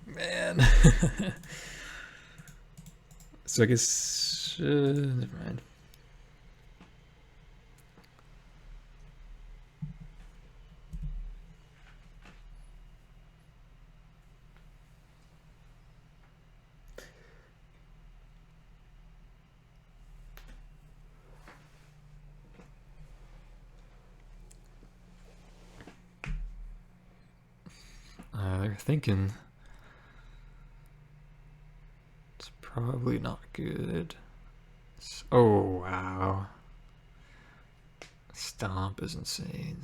Man. So I guess never mind. They're thinking it's probably not good. Oh wow. Stomp is insane.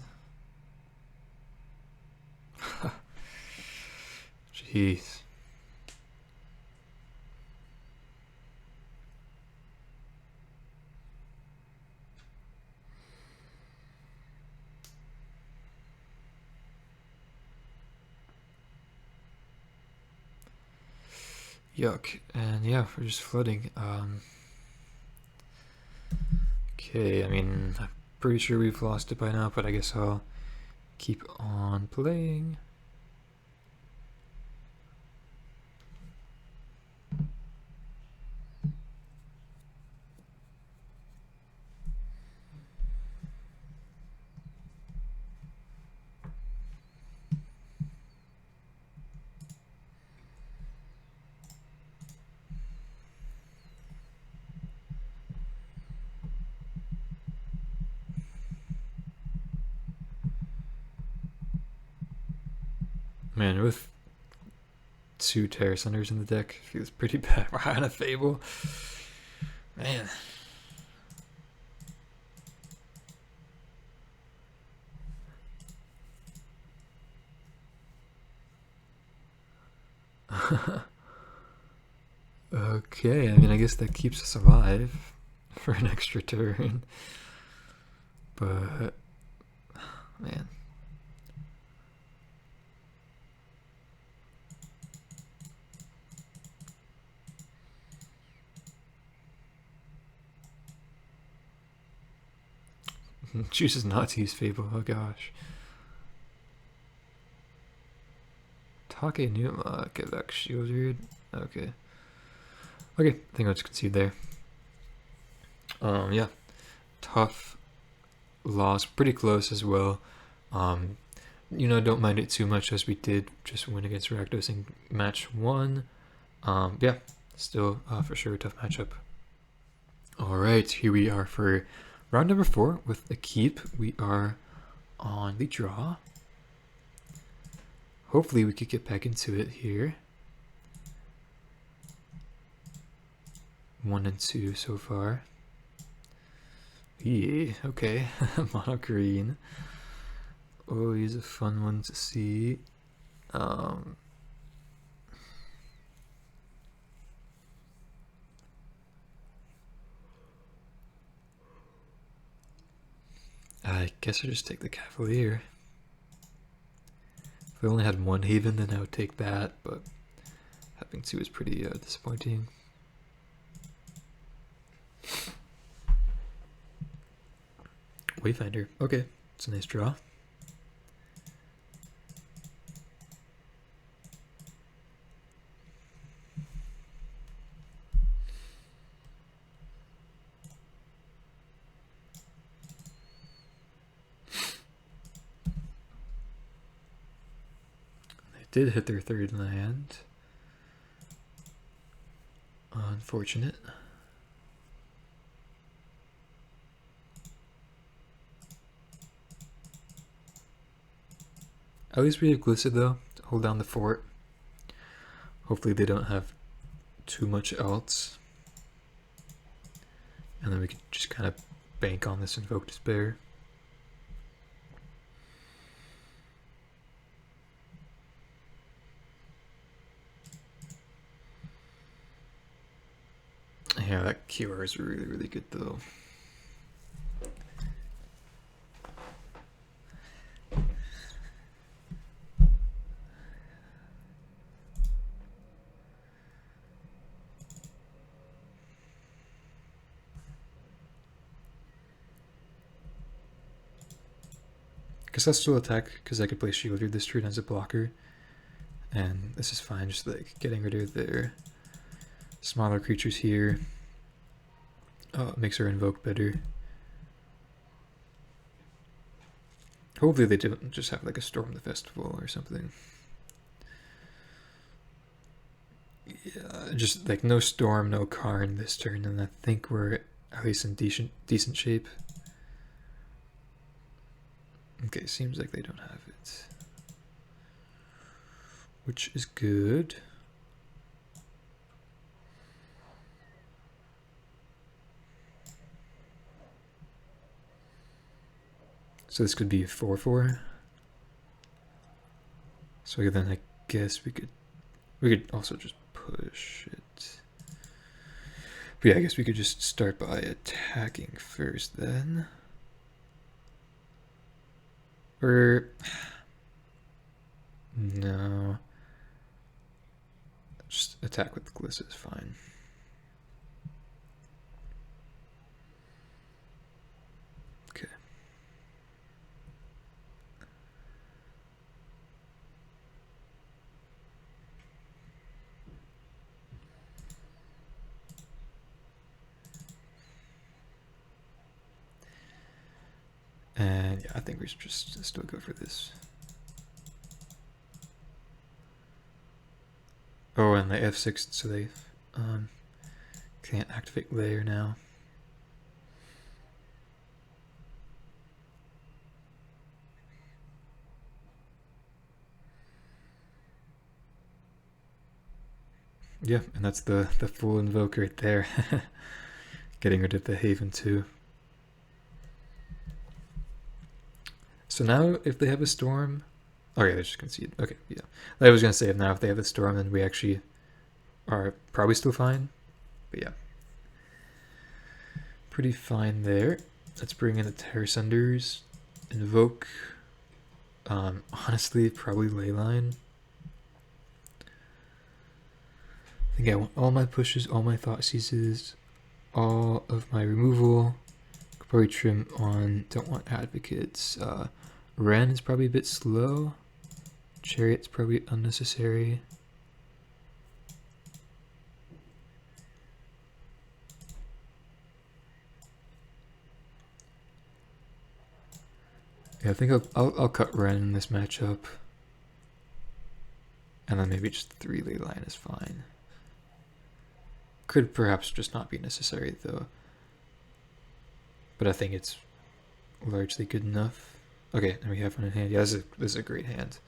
Jeez. Yuck. And yeah, we're just flooding. Okay, I mean, I'm pretty sure we've lost it by now, but I guess I'll keep on playing. Man, with 2 Terror Sunders in the deck, feels pretty bad behind a Fable. Man. Okay, I mean, I guess that keeps us alive for an extra turn. But, man. Chooses not to use Fable, oh gosh. Take Numa, get back shielded. Okay. Okay, I think I'll just concede there. Yeah. Tough loss, pretty close as well. You know, don't mind it too much as we did just win against Rakdos in match 1. Yeah, still for sure a tough matchup. Alright, here we are for round number 4 with a keep. We are on the draw. Hopefully we could get back into it here. 1 and 2 so far. Yeah, okay. Mono green. Always a fun one to see. I guess I'll just take the Cavalier. If I only had 1 Haven, then I would take that, but having 2 is pretty disappointing. Wayfinder. Okay, it's a nice draw. They did hit their 3rd land. Unfortunate. At least we have Glissa though, to hold down the fort. Hopefully they don't have too much else. And then we can just kind of bank on this Invoke Despair. Yeah, that QR is really, really good though. Guess I'll still attack because I could play Shielder this turn as a blocker. And this is fine, just like getting rid of their smaller creatures here. Oh, it makes our invoke better. Hopefully they don't just have like a Storm the Festival or something. Yeah, just like no Storm, no Karn this turn, and I think we're at least in decent shape. Okay, seems like they don't have it, which is good. So this could be a 4/4. So then I guess we could also just push it. But yeah, I guess we could just start by attacking first then. Or no. Just attack with Glissa is fine. Okay. And yeah, I think we should just still go for this. Oh, and the F6, so they can't activate layer now. Yeah, and that's the full invoke right there. Getting rid of the Haven too. So now if they have a Storm, oh yeah, they just concede. Okay, yeah. I was gonna say now if they have a Storm, then we actually are probably still fine. But yeah, pretty fine there. Let's bring in the Terror Senders, invoke. Honestly, probably Leyline. I think I want all my pushes, all my Thought Seizes, all of my removal. Could probably trim on. Don't want Advocates. Ren is probably a bit slow. Chariot's probably unnecessary. Yeah, I think I'll cut Ren in this matchup. And then maybe just 3 ley line is fine. Could perhaps just not be necessary though. But I think it's largely good enough. Okay, and we have one in hand. Yeah, this is a great hand.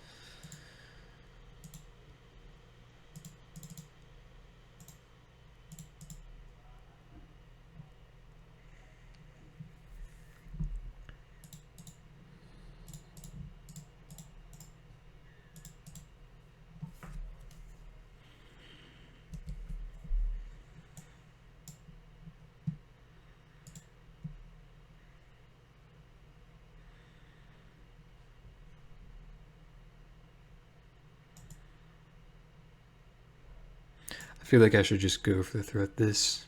I feel like I should just go for the threat this.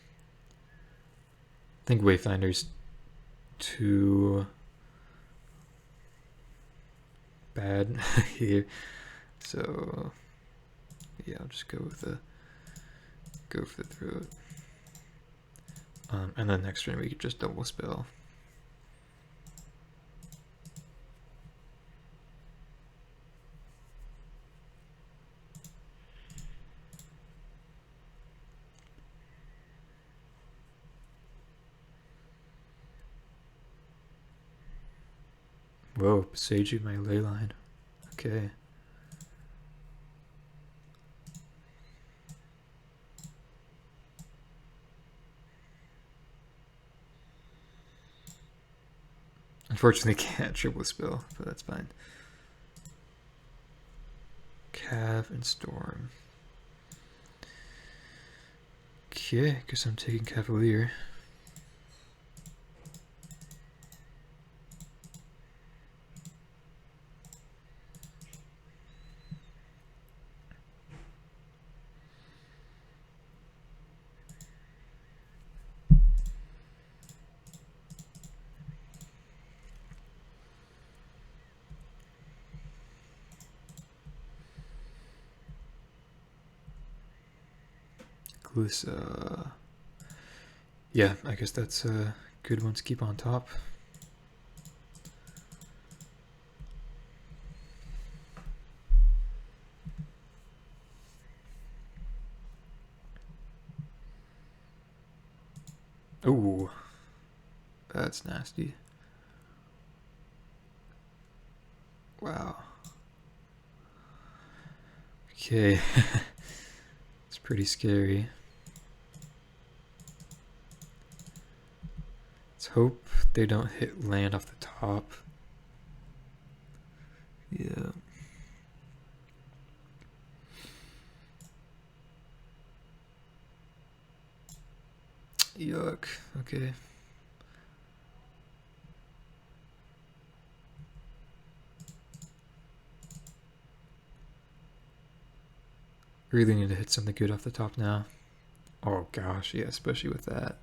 I think Wayfinder's too bad here. So yeah, I'll just go for the throat. And then next turn we could just double spell. Whoa, Seiju my ley line. Okay. Unfortunately can't triple spell, but that's fine. Cav and Storm. Okay, guess I'm taking Cavalier. Yeah, I guess that's a good one to keep on top. Ooh, that's nasty. Wow. Okay, it's pretty scary. Let's hope they don't hit land off the top. Yeah. Yuck. Okay. Really need to hit something good off the top now. Oh gosh, yeah, especially with that.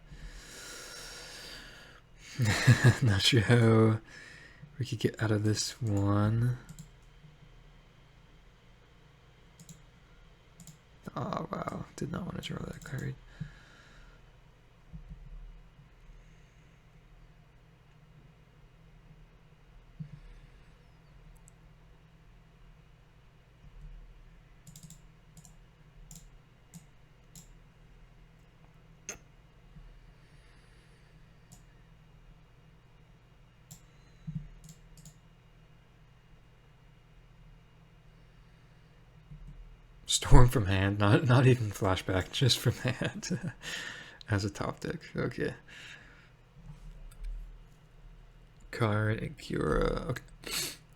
Not sure how we could get out of this one. Oh wow, did not want to draw that card. Storm from hand, not even flashback, just from hand as a top deck. Okay. Card and Cura. Okay.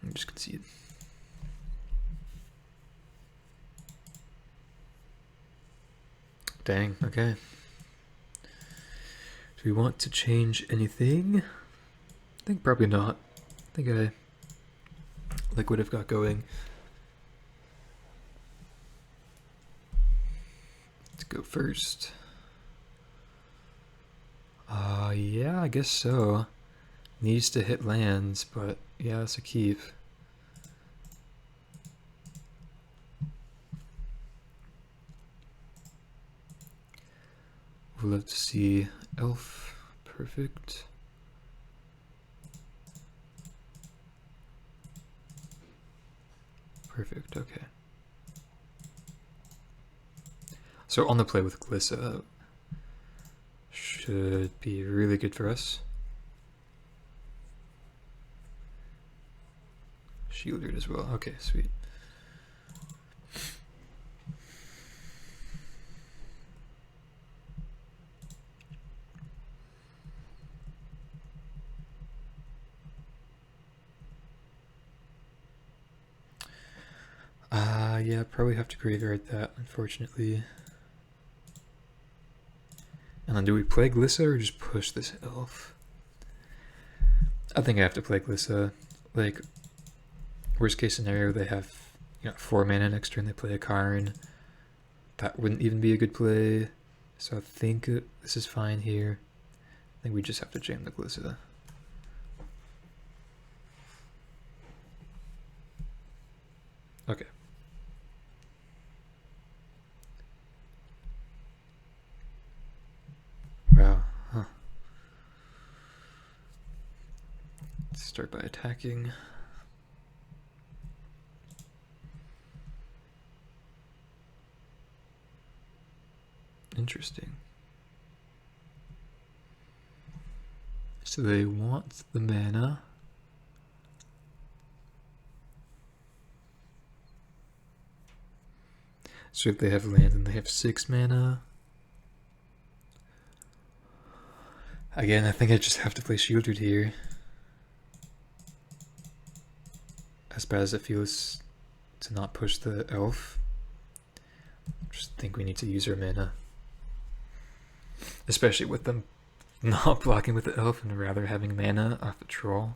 I'm just concede. Dang, okay. Do we want to change anything? I think probably not. I think I like what I've got going. Go first. Yeah, I guess so. Needs to hit lands, but yeah, it's a keep. We'll love to see elf. Perfect. Perfect, okay. So on the play with Glissa should be really good for us. Shielded as well. Okay, sweet. Yeah, probably have to graveyard that, unfortunately. And then do we play Glissa or just push this elf? I think I have to play Glissa. Like, worst case scenario, they have 4 mana next turn, they play a Karn. That wouldn't even be a good play. So I think this is fine here. I think we just have to jam the Glissa. Okay. Wow, huh. Let's start by attacking. Interesting. So they want the mana. So if they have land and they have 6 mana. Again, I think I just have to play Shielded here. As bad as it feels to not push the elf, I just think we need to use our mana. Especially with them not blocking with the elf and rather having mana off the troll.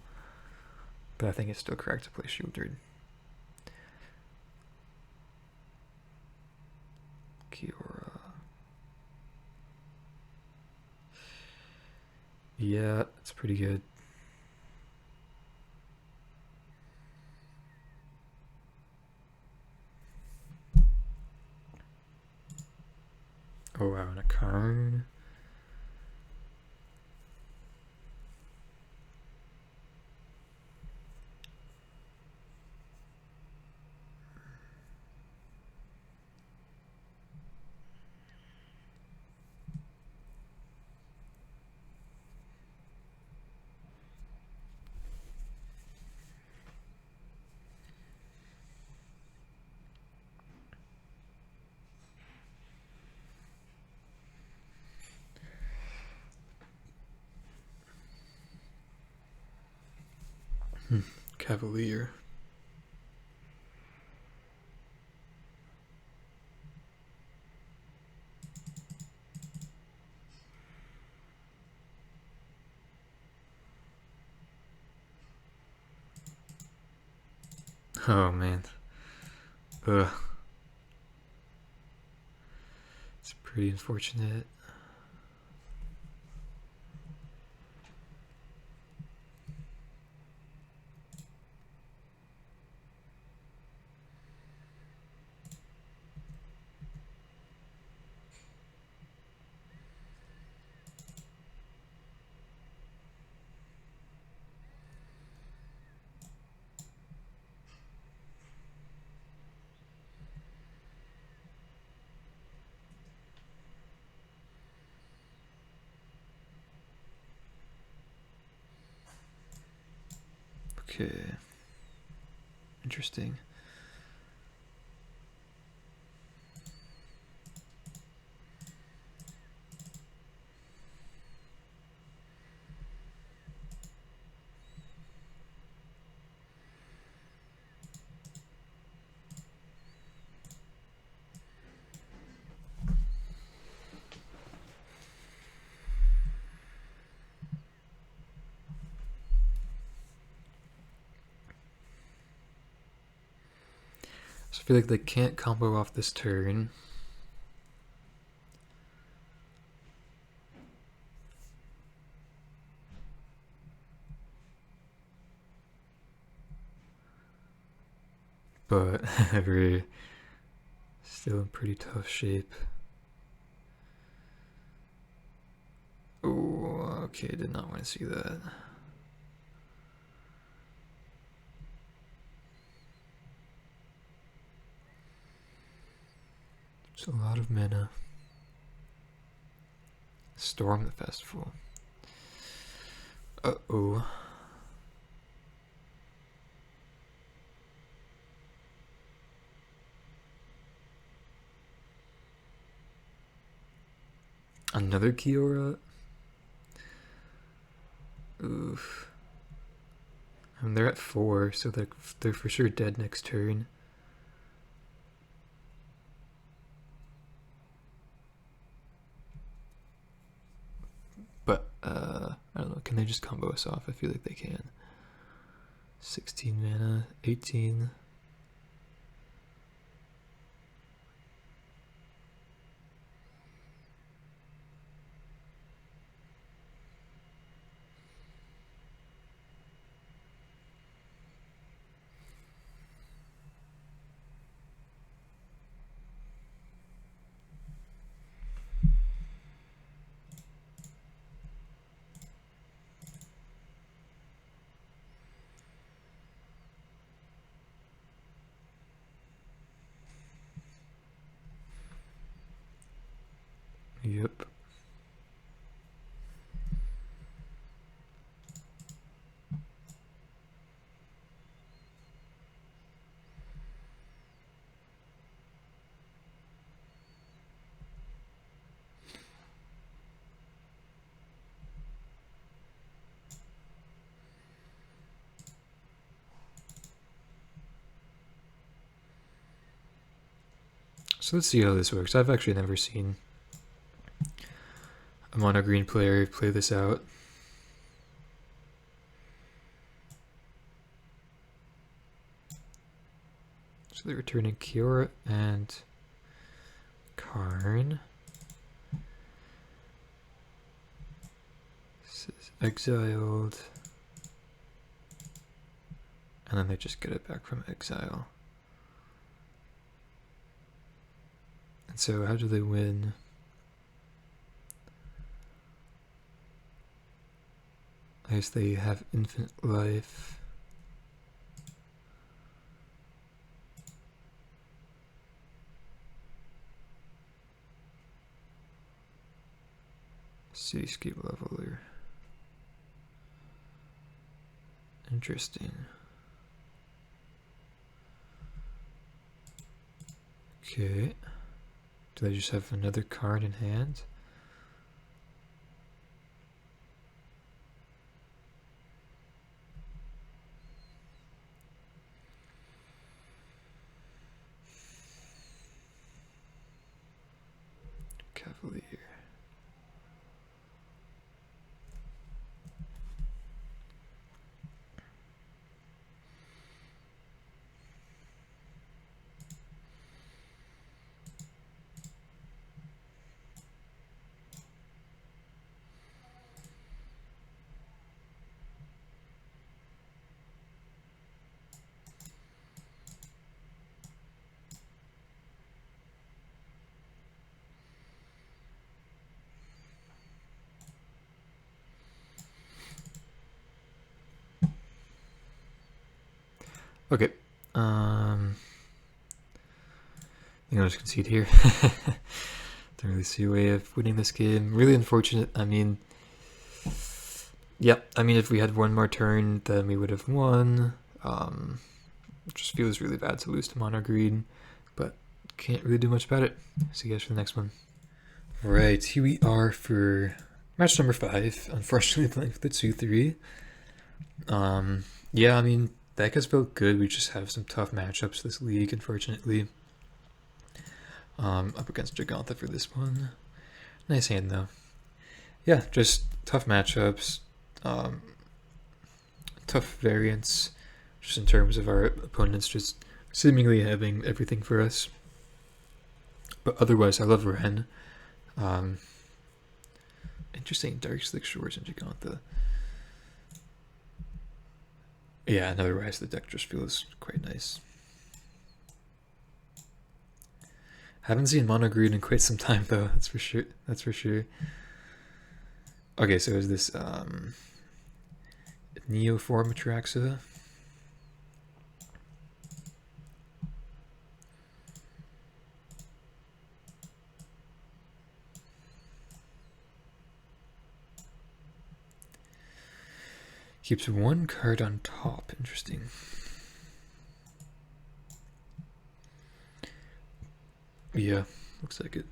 But I think it's still correct to play Shielded. Kiora. Yeah, it's pretty good. Oh wow, and a Karn. Cavalier. Oh man. Ugh. It's pretty unfortunate. Okay. Interesting. So I feel like they can't combo off this turn. But we're still in pretty tough shape. Oh, okay, did not want to see that. It's a lot of mana. Storm the festival. Uh-oh. Another Kiora? Oof. I mean, they're at 4, so they're for sure dead next turn. But, I don't know, can they just combo us off? I feel like they can. 16 mana, 18. Yep. So let's see how this works. I've actually never seen a mono green player play this out. So they're returning Kiora and Karn. This is exiled. And then they just get it back from exile. And so how do they win? I guess they have infinite life. Cityscape leveler. Interesting. Okay. Do they just have another card in hand? Cavalier. Okay. I think I'll just concede here. Don't really see a way of winning this game. Really unfortunate. I mean, yeah, I mean, if we had one more turn, then we would have won. It just feels really bad to lose to mono green, but can't really do much about it. See you guys for the next one. Right, here we are for match number 5. Unfortunately, playing for the 2-3. Yeah, I mean, that has felt good. We just have some tough matchups this league, unfortunately. Up against Gigantha for this one. Nice hand, though. Yeah, just tough matchups. Tough variants, just in terms of our opponents just seemingly having everything for us. But otherwise, I love Ren. Interesting, Dark Slick Shores and Gigantha. Yeah, and otherwise the deck just feels quite nice. Haven't seen mono green in quite some time though, that's for sure. Okay, so is this Neotraxa? Keeps one card on top. Interesting. Yeah, looks like it.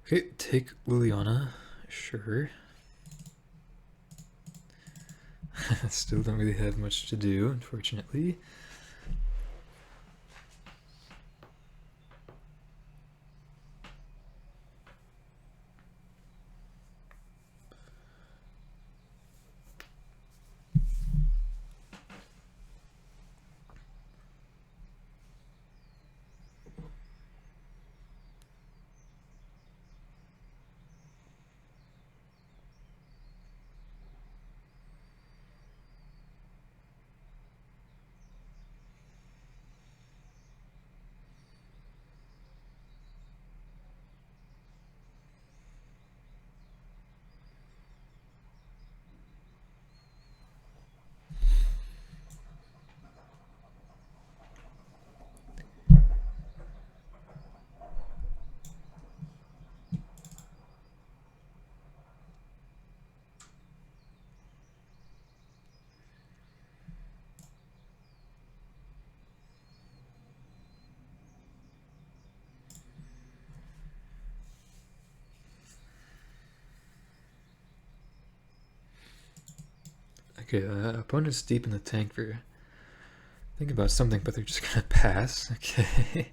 Okay, take Liliana. Sure. Still don't really have much to do, unfortunately. Okay, opponent's deep in the tank for thinking about something, but they're just gonna pass. Okay.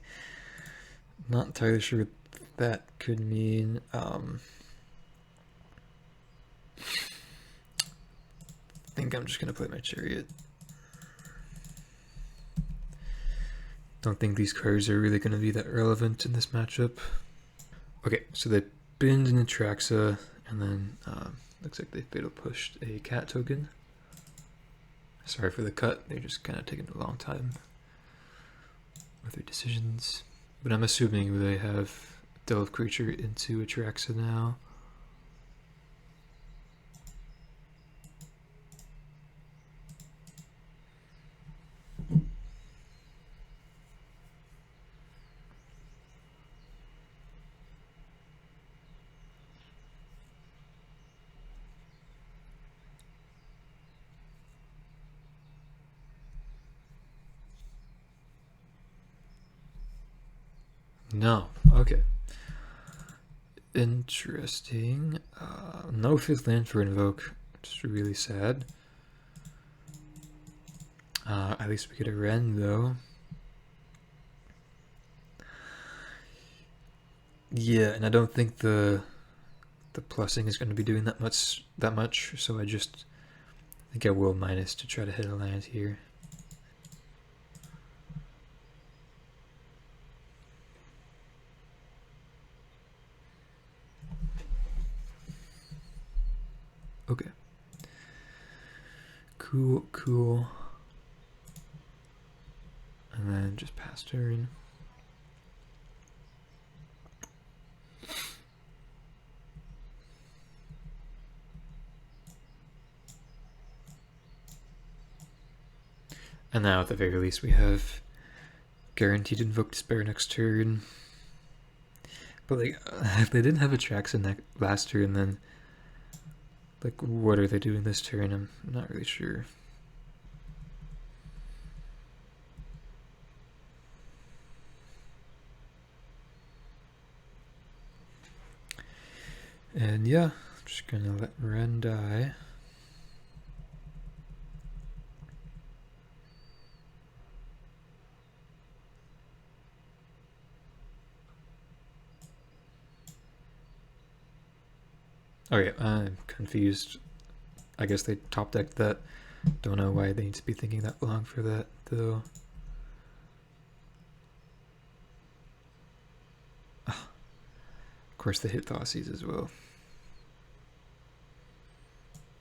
Not entirely sure what that could mean. I think I'm just gonna play my chariot. Don't think these cards are really gonna be that relevant in this matchup. Okay, so they binned Neotraxa, and then looks like they fatal pushed a cat token. Sorry for the cut, they're just kind of taking a long time with their decisions. But I'm assuming they have delve creature into Atraxa now. No, okay. Interesting. No 5th land for Invoke, which is really sad. At least we get a Ren though. Yeah, and I don't think the plussing is going to be doing that much. So I think I will minus to try to hit a land here. Okay. Cool. And then just pass turn. And now at the very least we have guaranteed Invoke Despair next turn. But like, if they didn't have Atraxa that last turn, then like, what are they doing this turn? I'm not really sure. And yeah, just gonna let Ren die. Okay, I'm confused. I guess they top decked that. Don't know why they need to be thinking that long for that, though. Of course, they hit Thoughtseize as well.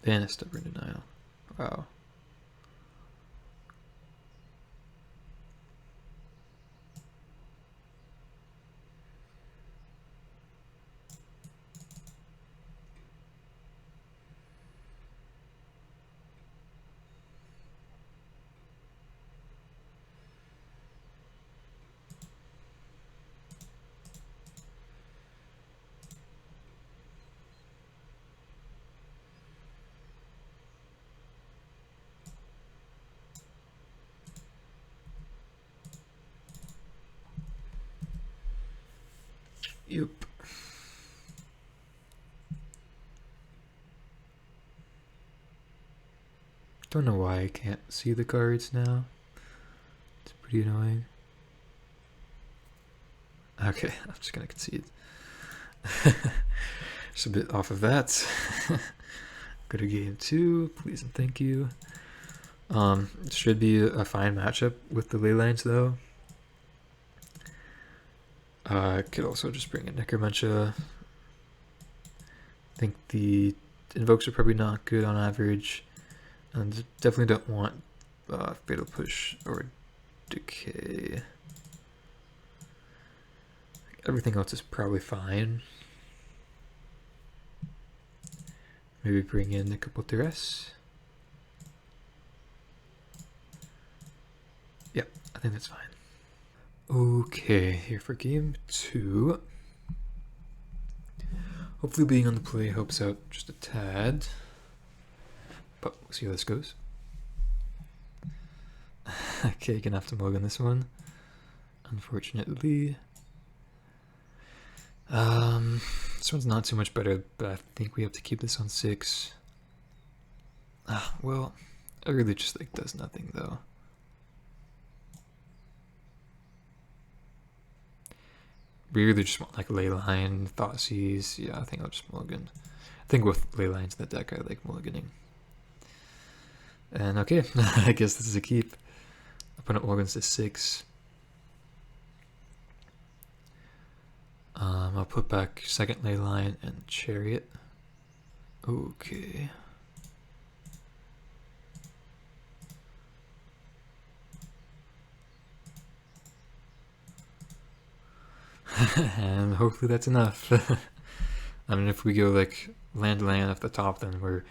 And a Stubborn Denial. Wow. Yep. Don't know why I can't see the cards now. It's pretty annoying. Okay, I'm just gonna concede. Just a bit off of that. Go to game 2, please and thank you. Should be a fine matchup with the ley lines though. Could also just bring in Necromantia. I think the invokes are probably not good on average, and definitely don't want Fatal Push or Decay. Everything else is probably fine. Maybe bring in a couple Duress. Yep, I think that's fine. Okay, here for game 2. Hopefully being on the play helps out just a tad. But we'll see how this goes. Okay, gonna have to mulligan this one, unfortunately. This one's not too much better, but I think we have to keep this on 6. Well, it really just like does nothing though. We really just want like Leyline, Thoughtseize. Yeah, I think I'll just mulligan. I think with Leylines in the deck, I like mulliganing. And okay, I guess this is a keep. Opponent mulligans to 6. I'll put back second Leyline and Chariot. Okay. And hopefully that's enough. I mean, if we go like land off the top, then we're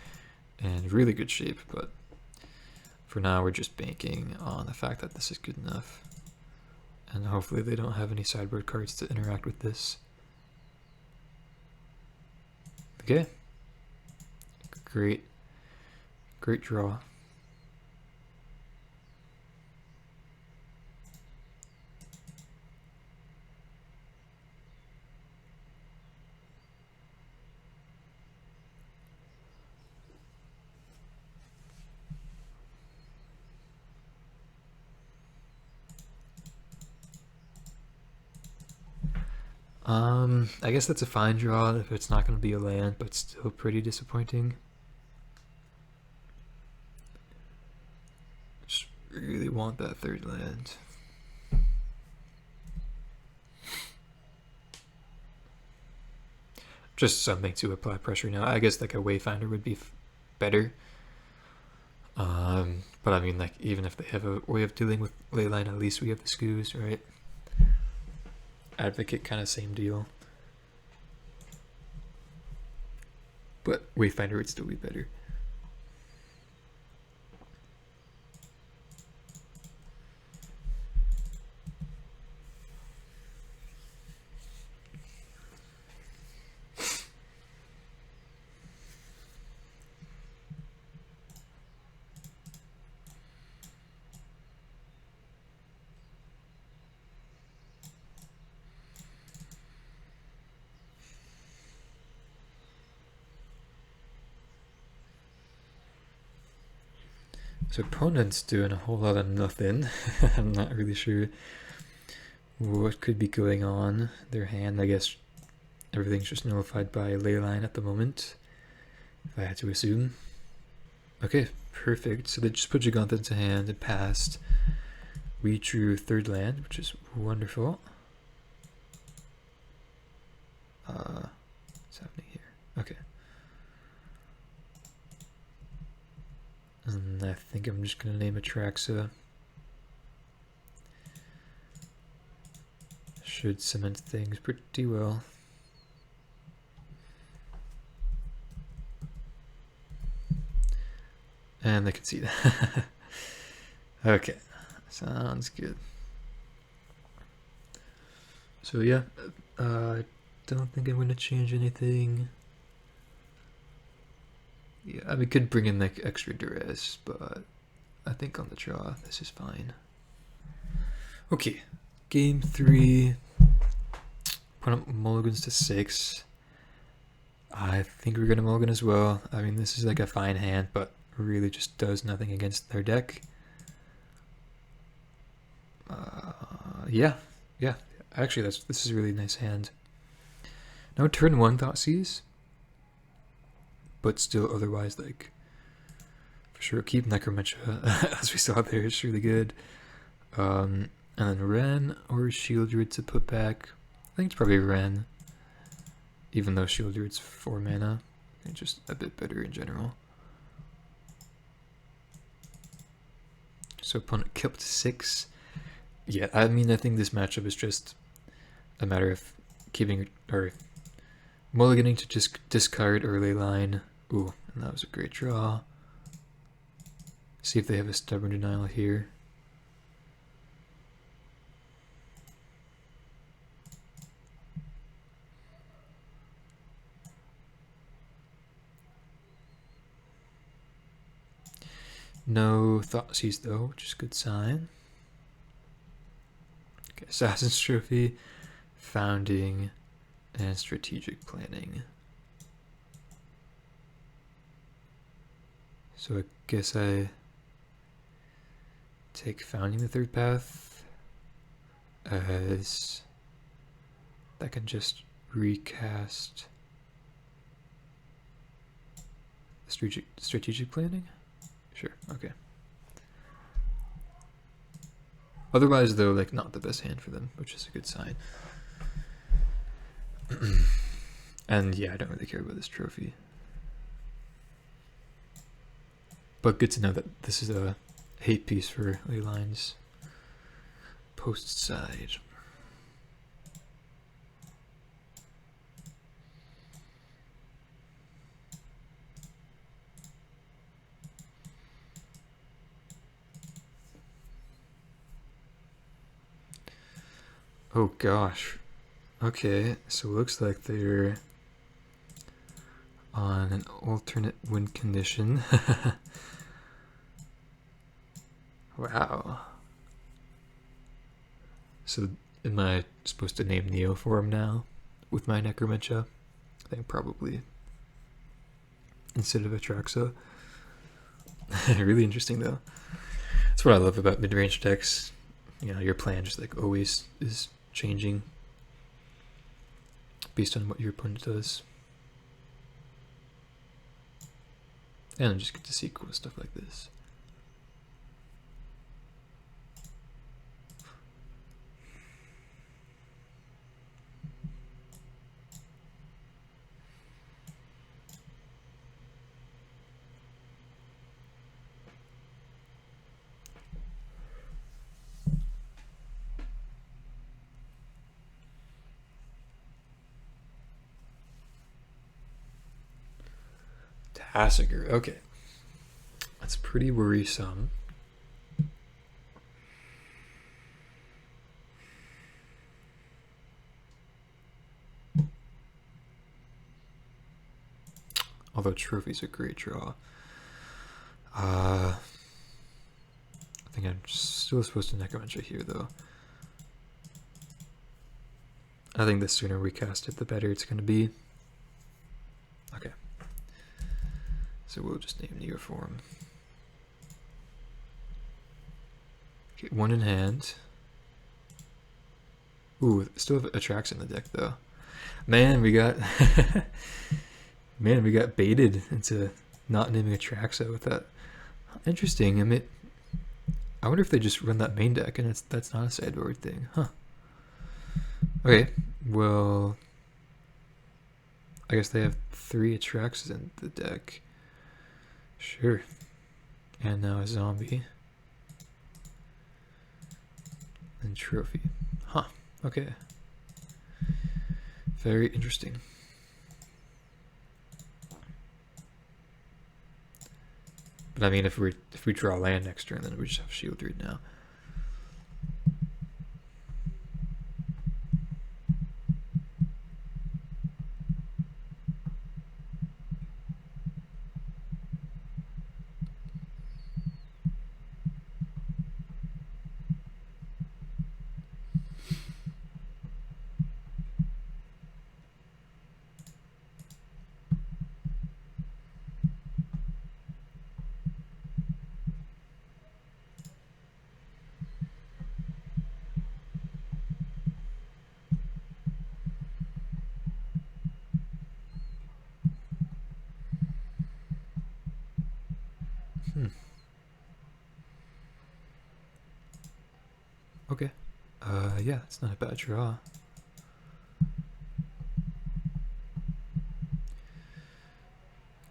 in really good shape, but for now we're just banking on the fact that this is good enough. And hopefully they don't have any sideboard cards to interact with this. Okay. Great draw. I guess that's a fine draw if it's not going to be a land, but still pretty disappointing. Just really want that third land. Just something to apply pressure now. I guess like a Wayfinder would be better. But I mean, like, even if they have a way of dealing with Leyline, at least we have the Scoos, right? Advocate, kind of same deal. But Wayfinder would still be better. So opponent's doing a whole lot of nothing. I'm not really sure what could be going on. Their hand, I guess everything's just nullified by Leyline at the moment. if I had to assume. Okay, perfect. So they just put Giganta into hand and passed. We drew third land, which is wonderful. What's happening here? Okay. And I think I'm just going to name Neotraxa. Should cement things pretty well. And they can see that. Okay, sounds good. So yeah, I don't think I'm going to change anything. Yeah, I mean, could bring in like extra duress, but I think on the draw, this is fine. Okay, game 3. Put up mulligans to 6. I think we're gonna mulligan as well. I mean, this is like a fine hand, but really just does nothing against their deck. Yeah. Actually, this is a really nice hand. No turn 1 Thoughtseize, but still otherwise, like, for sure keep Necromantia, as we saw there. It's really good. And then Ren or Shield Druid to put back. I think it's probably Ren, even though Shield Druid's 4 mana. It's just a bit better in general. So opponent killed 6. Yeah, I mean, I think this matchup is just a matter of keeping, or mulliganing to just discard early line. Ooh, and that was a great draw. See if they have a Stubborn Denial here. No Thoughtseize though, which is a good sign. Okay, Assassin's Trophy, Founding, and Strategic Planning. So I guess I take Founding the third path, as that can just recast strategic planning? Sure, okay. Otherwise, though, like, not the best hand for them, which is a good sign. And yeah, I don't really care about this trophy. But good to know that this is a hate piece for ley lines. Post side. Oh gosh. Okay, so it looks like they're on an alternate win condition. Wow. So am I supposed to name Neo for him now with my Necromantia? I think probably. Instead of Atraxa. Really interesting though. That's what I love about mid-range decks. You know, your plan just like always is changing based on what your opponent does. And I just get to see cool stuff like this. Tassiger, okay. That's pretty worrisome. Although Trophy's a great draw. I think I'm still supposed to Necromantia here though. I think the sooner we cast it, the better it's going to be. Okay. So we'll just name Neoform. Okay, one in hand. Ooh, still have Atraxa in the deck though. Man, we got Man, we got baited into not naming a Traxa with that. Interesting. I mean, I wonder if they just run that main deck and that's not a sideboard thing, huh? Okay, well, I guess they have 3 Atraxas in the deck. Sure. And now a zombie. And trophy. Huh. Okay. Very interesting. But I mean, if we draw land next turn, then we just have shield right now. Okay. Yeah, it's not a bad draw.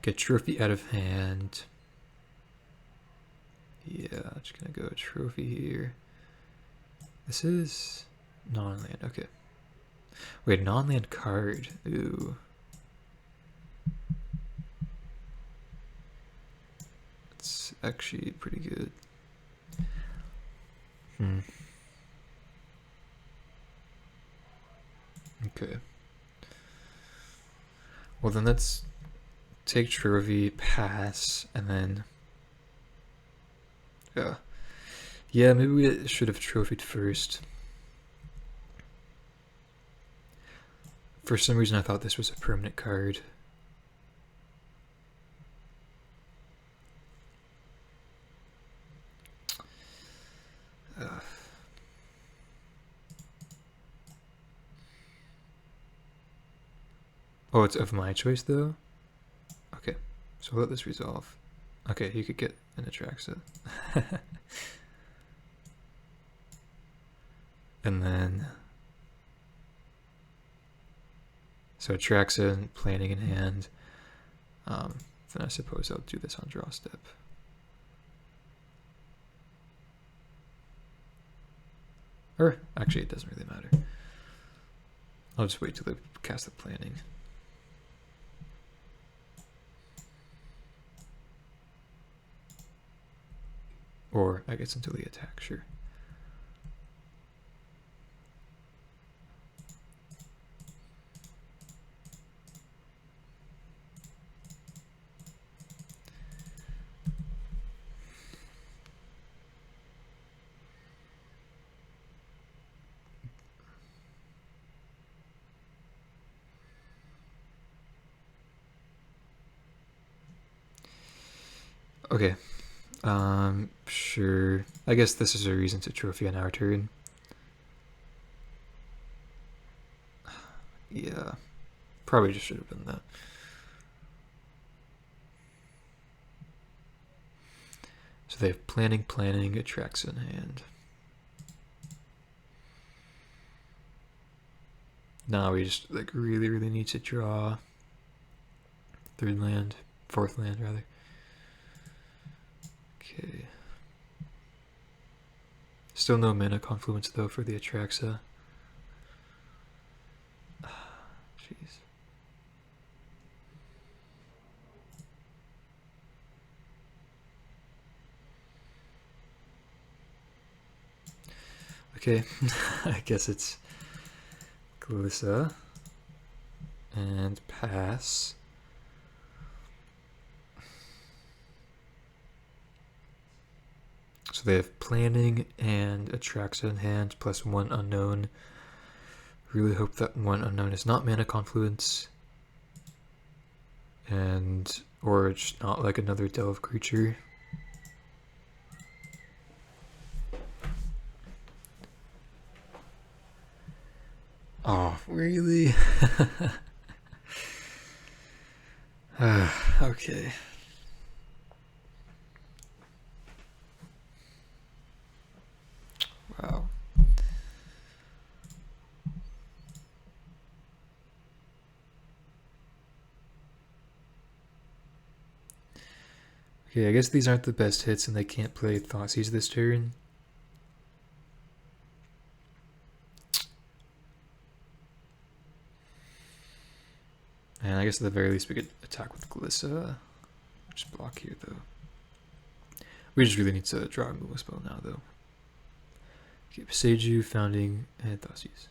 Get trophy out of hand. Yeah, just gonna go trophy here. This is non-land, okay. Wait, non-land card. Ooh. It's actually pretty good. Okay. Well, then let's take trophy, pass, and then yeah, maybe we should have trophied first. For some reason I thought this was a permanent card. Oh, it's of my choice though? Okay, so I'll let this resolve. Okay, you could get an Neotraxa. And then so Neotraxa and planning in hand. Then I suppose I'll do this on draw step. Or actually it doesn't really matter. I'll just wait till they cast the planning. Or I guess until the attack, sure. Okay. Sure. I guess this is a reason to trophy on our turn. Yeah. Probably just should have been that. So they have planning, Neotraxa in hand. Now we just like really need to draw 3rd land, 4th land rather. Okay. Still no mana confluence though for the Neotraxa. Jeez. Okay, I guess it's Glissa and pass. So they have planning and Neotraxa in hand plus 1 unknown. Really hope that 1 unknown is not mana confluence. And or it's not like another delve creature. Oh, really? Okay. Wow. Okay, I guess these aren't the best hits and they can't play Thoughtseize this turn. And I guess at the very least we could attack with Glissa. Just block here though. We just really need to draw a move spell now though. Okay, Paseju, Founding, and Thoughtseize.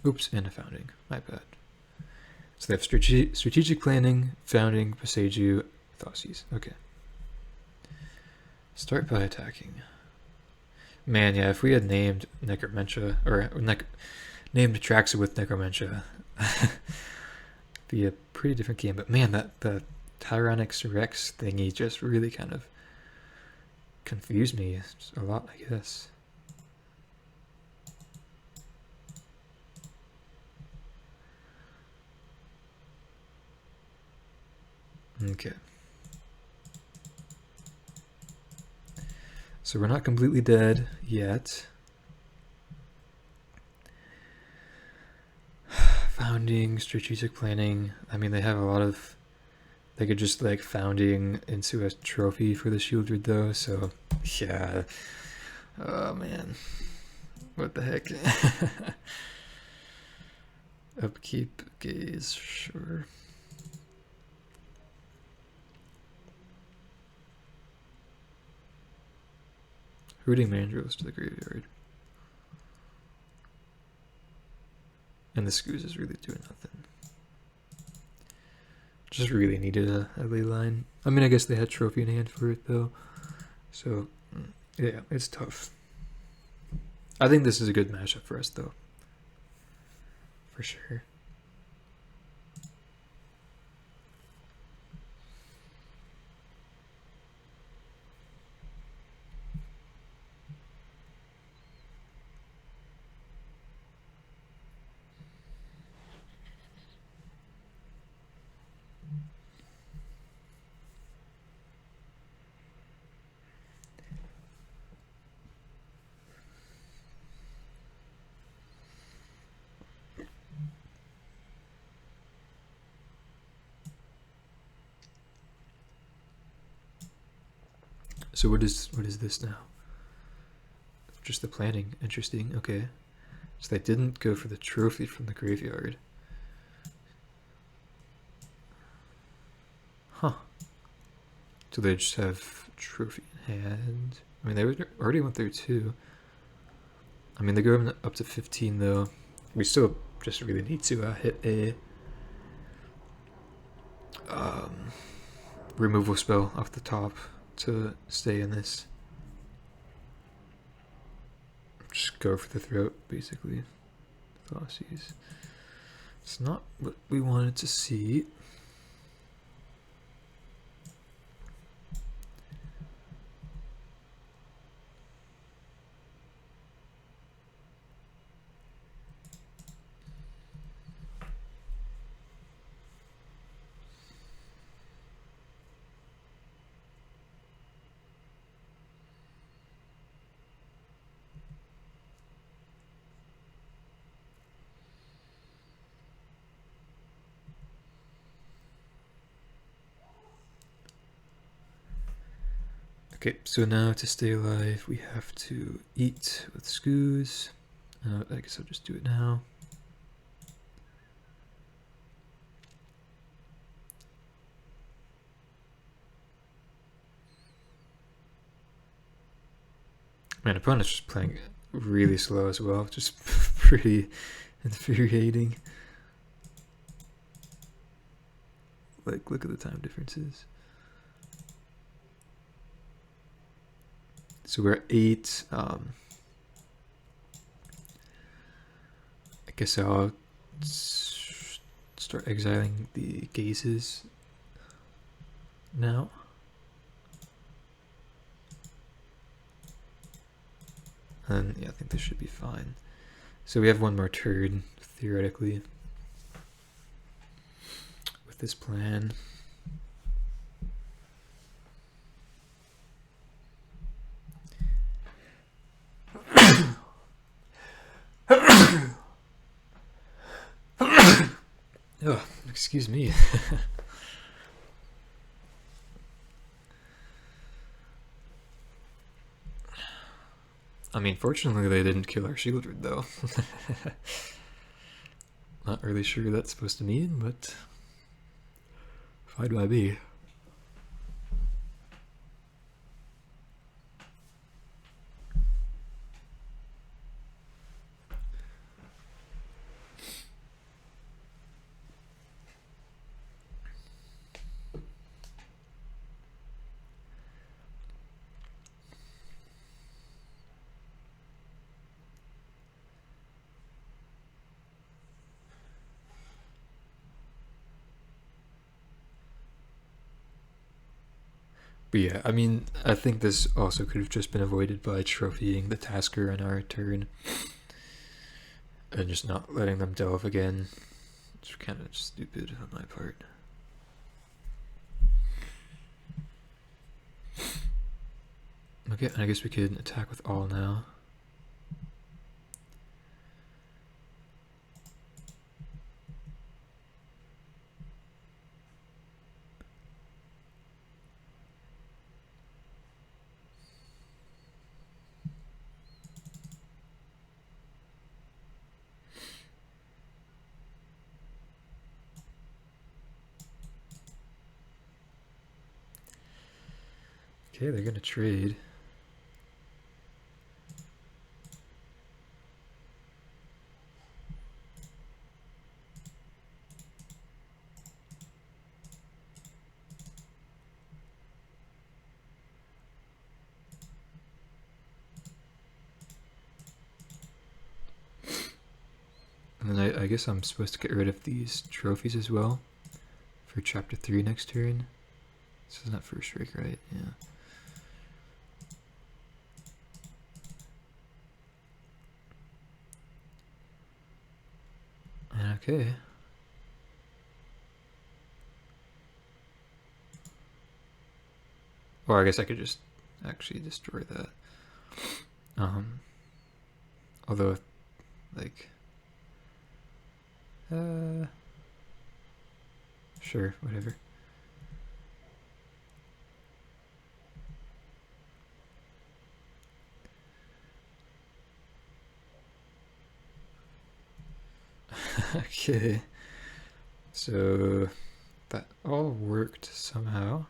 Oops, and a Founding. My bad. So they have strategic planning, Founding, Paseju, Thoughtseize. Okay. Start by attacking. Man, yeah, if we had named Necromentia, or named Traxa with Necromentia, be a pretty different game. But man, the Tyrannix Rex thingy just really kind of confused me a lot, I guess. Okay. So we're not completely dead yet. Founding, strategic planning. I mean, they have a lot of... They could just like Founding into a trophy for the Shieldred though, so yeah. Oh man. What the heck? Upkeep, gaze, sure. Rooting Mandrills to the graveyard. And the Scoos is really doing nothing. Just really needed a ley line. I mean, I guess they had trophy in hand for it though. So, yeah, it's tough. I think this is a good matchup for us though. For sure. So what is this now? Just the planning. Interesting. Okay. So they didn't go for the trophy from the graveyard. Huh. So they just have trophy in hand. I mean, they already went there too. I mean, they go up to 15 though. We still just really need to hit a removal spell off the top to stay in this. Just go for the throat, basically. Thoughtseize. It's not what we wanted to see. Okay, so now to stay alive, we have to eat with Scoos. I guess I'll just do it now. Man, opponent's just playing really slow as well, just pretty infuriating. Like, look at the time differences. So we're at 8. I guess I'll start exiling the gazes now. And yeah, I think this should be fine. So we have one more turn, theoretically, with this plan. Oh, excuse me. I mean, fortunately they didn't kill our Shieldred, though. Not really sure what that's supposed to mean, but fine by me. But yeah, I mean, I think this also could have just been avoided by trophying the Tasker on our turn and just not letting them delve again. It's kind of stupid on my part. Okay, I guess we could attack with all now. Okay, they're gonna trade. And then I guess I'm supposed to get rid of these trophies as well for chapter 3 next turn. This is not first strike, right? Yeah. Okay. Or I guess I could just actually destroy that. Although, like, sure, whatever. Okay, so that all worked somehow.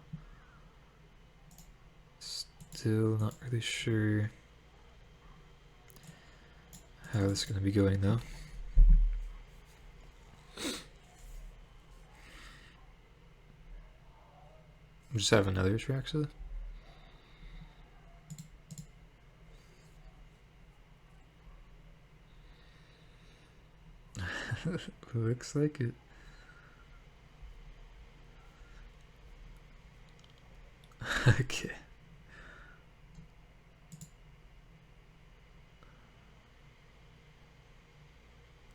Still not really sure how this is going to be going though. We'll just have another Traxa. Looks like it. Okay.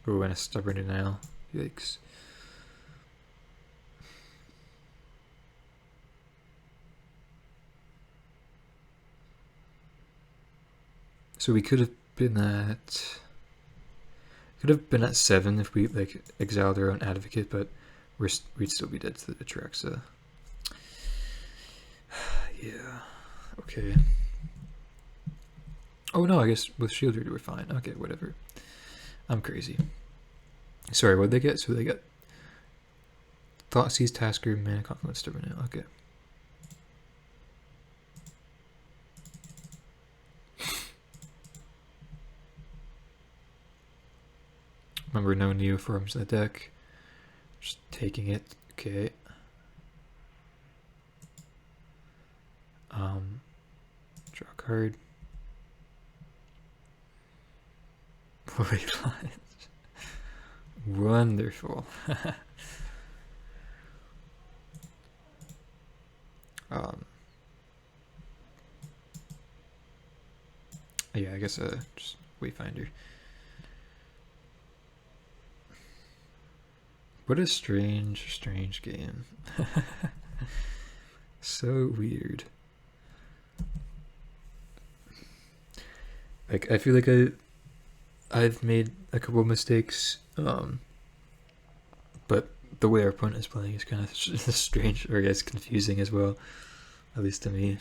Oh, and a stubborn denial. Yikes. So we could have been at... Could have been at 7 if we like exiled our own advocate, but we'd still be dead to the Neotraxa. Yeah. Okay. Oh no, I guess with Shieldred we're fine. Okay, whatever. I'm crazy. Sorry, what'd they get? So they got Thoughtseize, Tasker, Mana Confluence, Stubborn. Okay. Remember, no Neoforms in the deck. Just taking it. Okay. Draw a card. Wait lines. Wonderful. Yeah, I guess just Wayfinder. What a strange game. So weird. Like, I feel like I've made a couple of mistakes, but the way our opponent is playing is kind of strange, or I guess confusing as well, at least to me.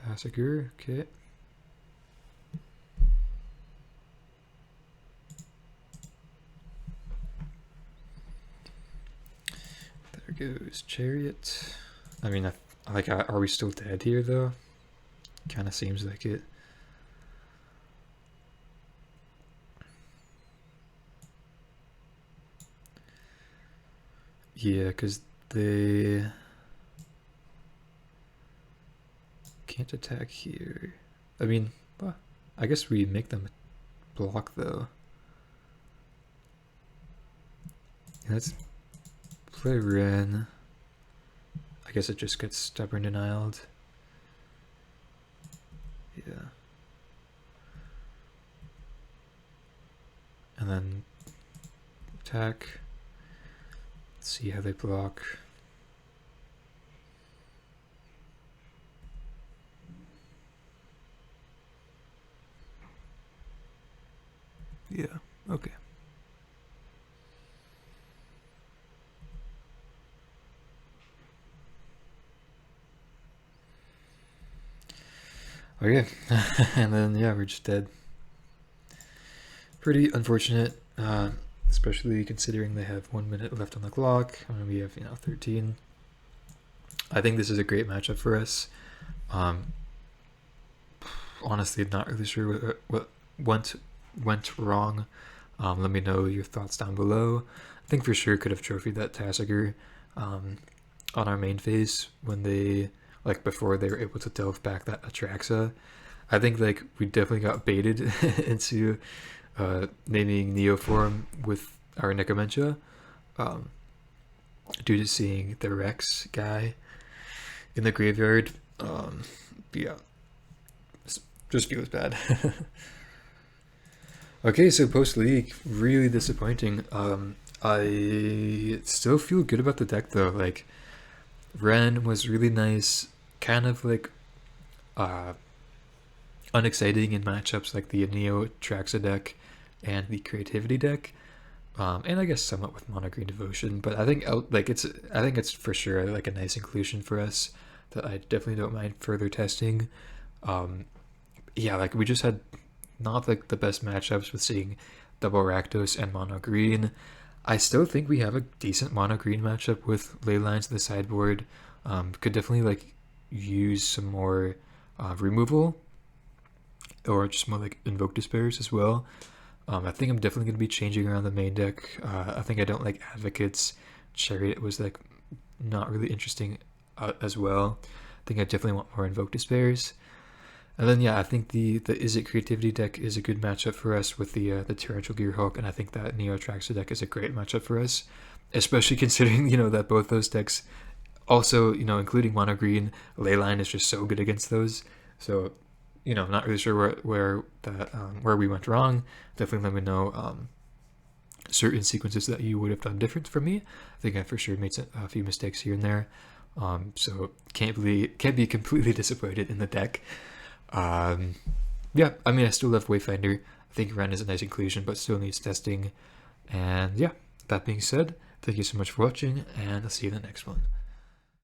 Tassiger, okay. There goes Chariot. I mean, like, are we still dead here though? Kind of seems like it. Yeah, because they can't attack here. I mean, well, I guess we make them block though. Let's play Ren. I guess it just gets stubborn denialed. Yeah. And then attack. Let's see how they block. Yeah, okay. Okay, and then yeah, we're just dead. Pretty unfortunate, especially considering they have 1 minute left on the clock. I mean, we have 13. I think this is a great matchup for us. Honestly, not really sure what went wrong. Let me know your thoughts down below. I think for sure could have trophied that Tassiger on our main phase when they, like, before they were able to delve back that Neotraxa. I think like we definitely got baited into naming Neoform with our Necromentia due to seeing the Rex guy in the graveyard. Yeah, just feels bad. Okay, so post-league, really disappointing. I still feel good about the deck though. Like, Ren was really nice, kind of like unexciting in matchups like the Neotraxa deck and the Creativity deck, and I guess somewhat with Mono Green Devotion. But I think I think it's for sure like a nice inclusion for us that I definitely don't mind further testing. Yeah, like we just had not like the best matchups with seeing double Rakdos and Mono Green. I still think we have a decent Mono Green matchup with ley lines in the sideboard. Could definitely like use some more removal, or just more like Invoke Despairs as well. I think I'm definitely going to be changing around the main deck. I think I don't like Advocates. Chariot was like not really interesting as well. I think I definitely want more Invoke Despairs. And then yeah, I think the Izzet Creativity deck is a good matchup for us with the Torrential Gearhulk, and I think that Neotraxa deck is a great matchup for us, especially considering that both those decks also including Mono Green Leyline is just so good against those. So not really sure where we went wrong. Definitely let me know certain sequences that you would have done different from me. I think I for sure made a few mistakes here and there. So can't be completely disappointed in the deck. Yeah, I mean, I still love Wayfinder. I think Ren is a nice inclusion, but still needs testing. And yeah, that being said, thank you so much for watching, and I'll see you in the next one.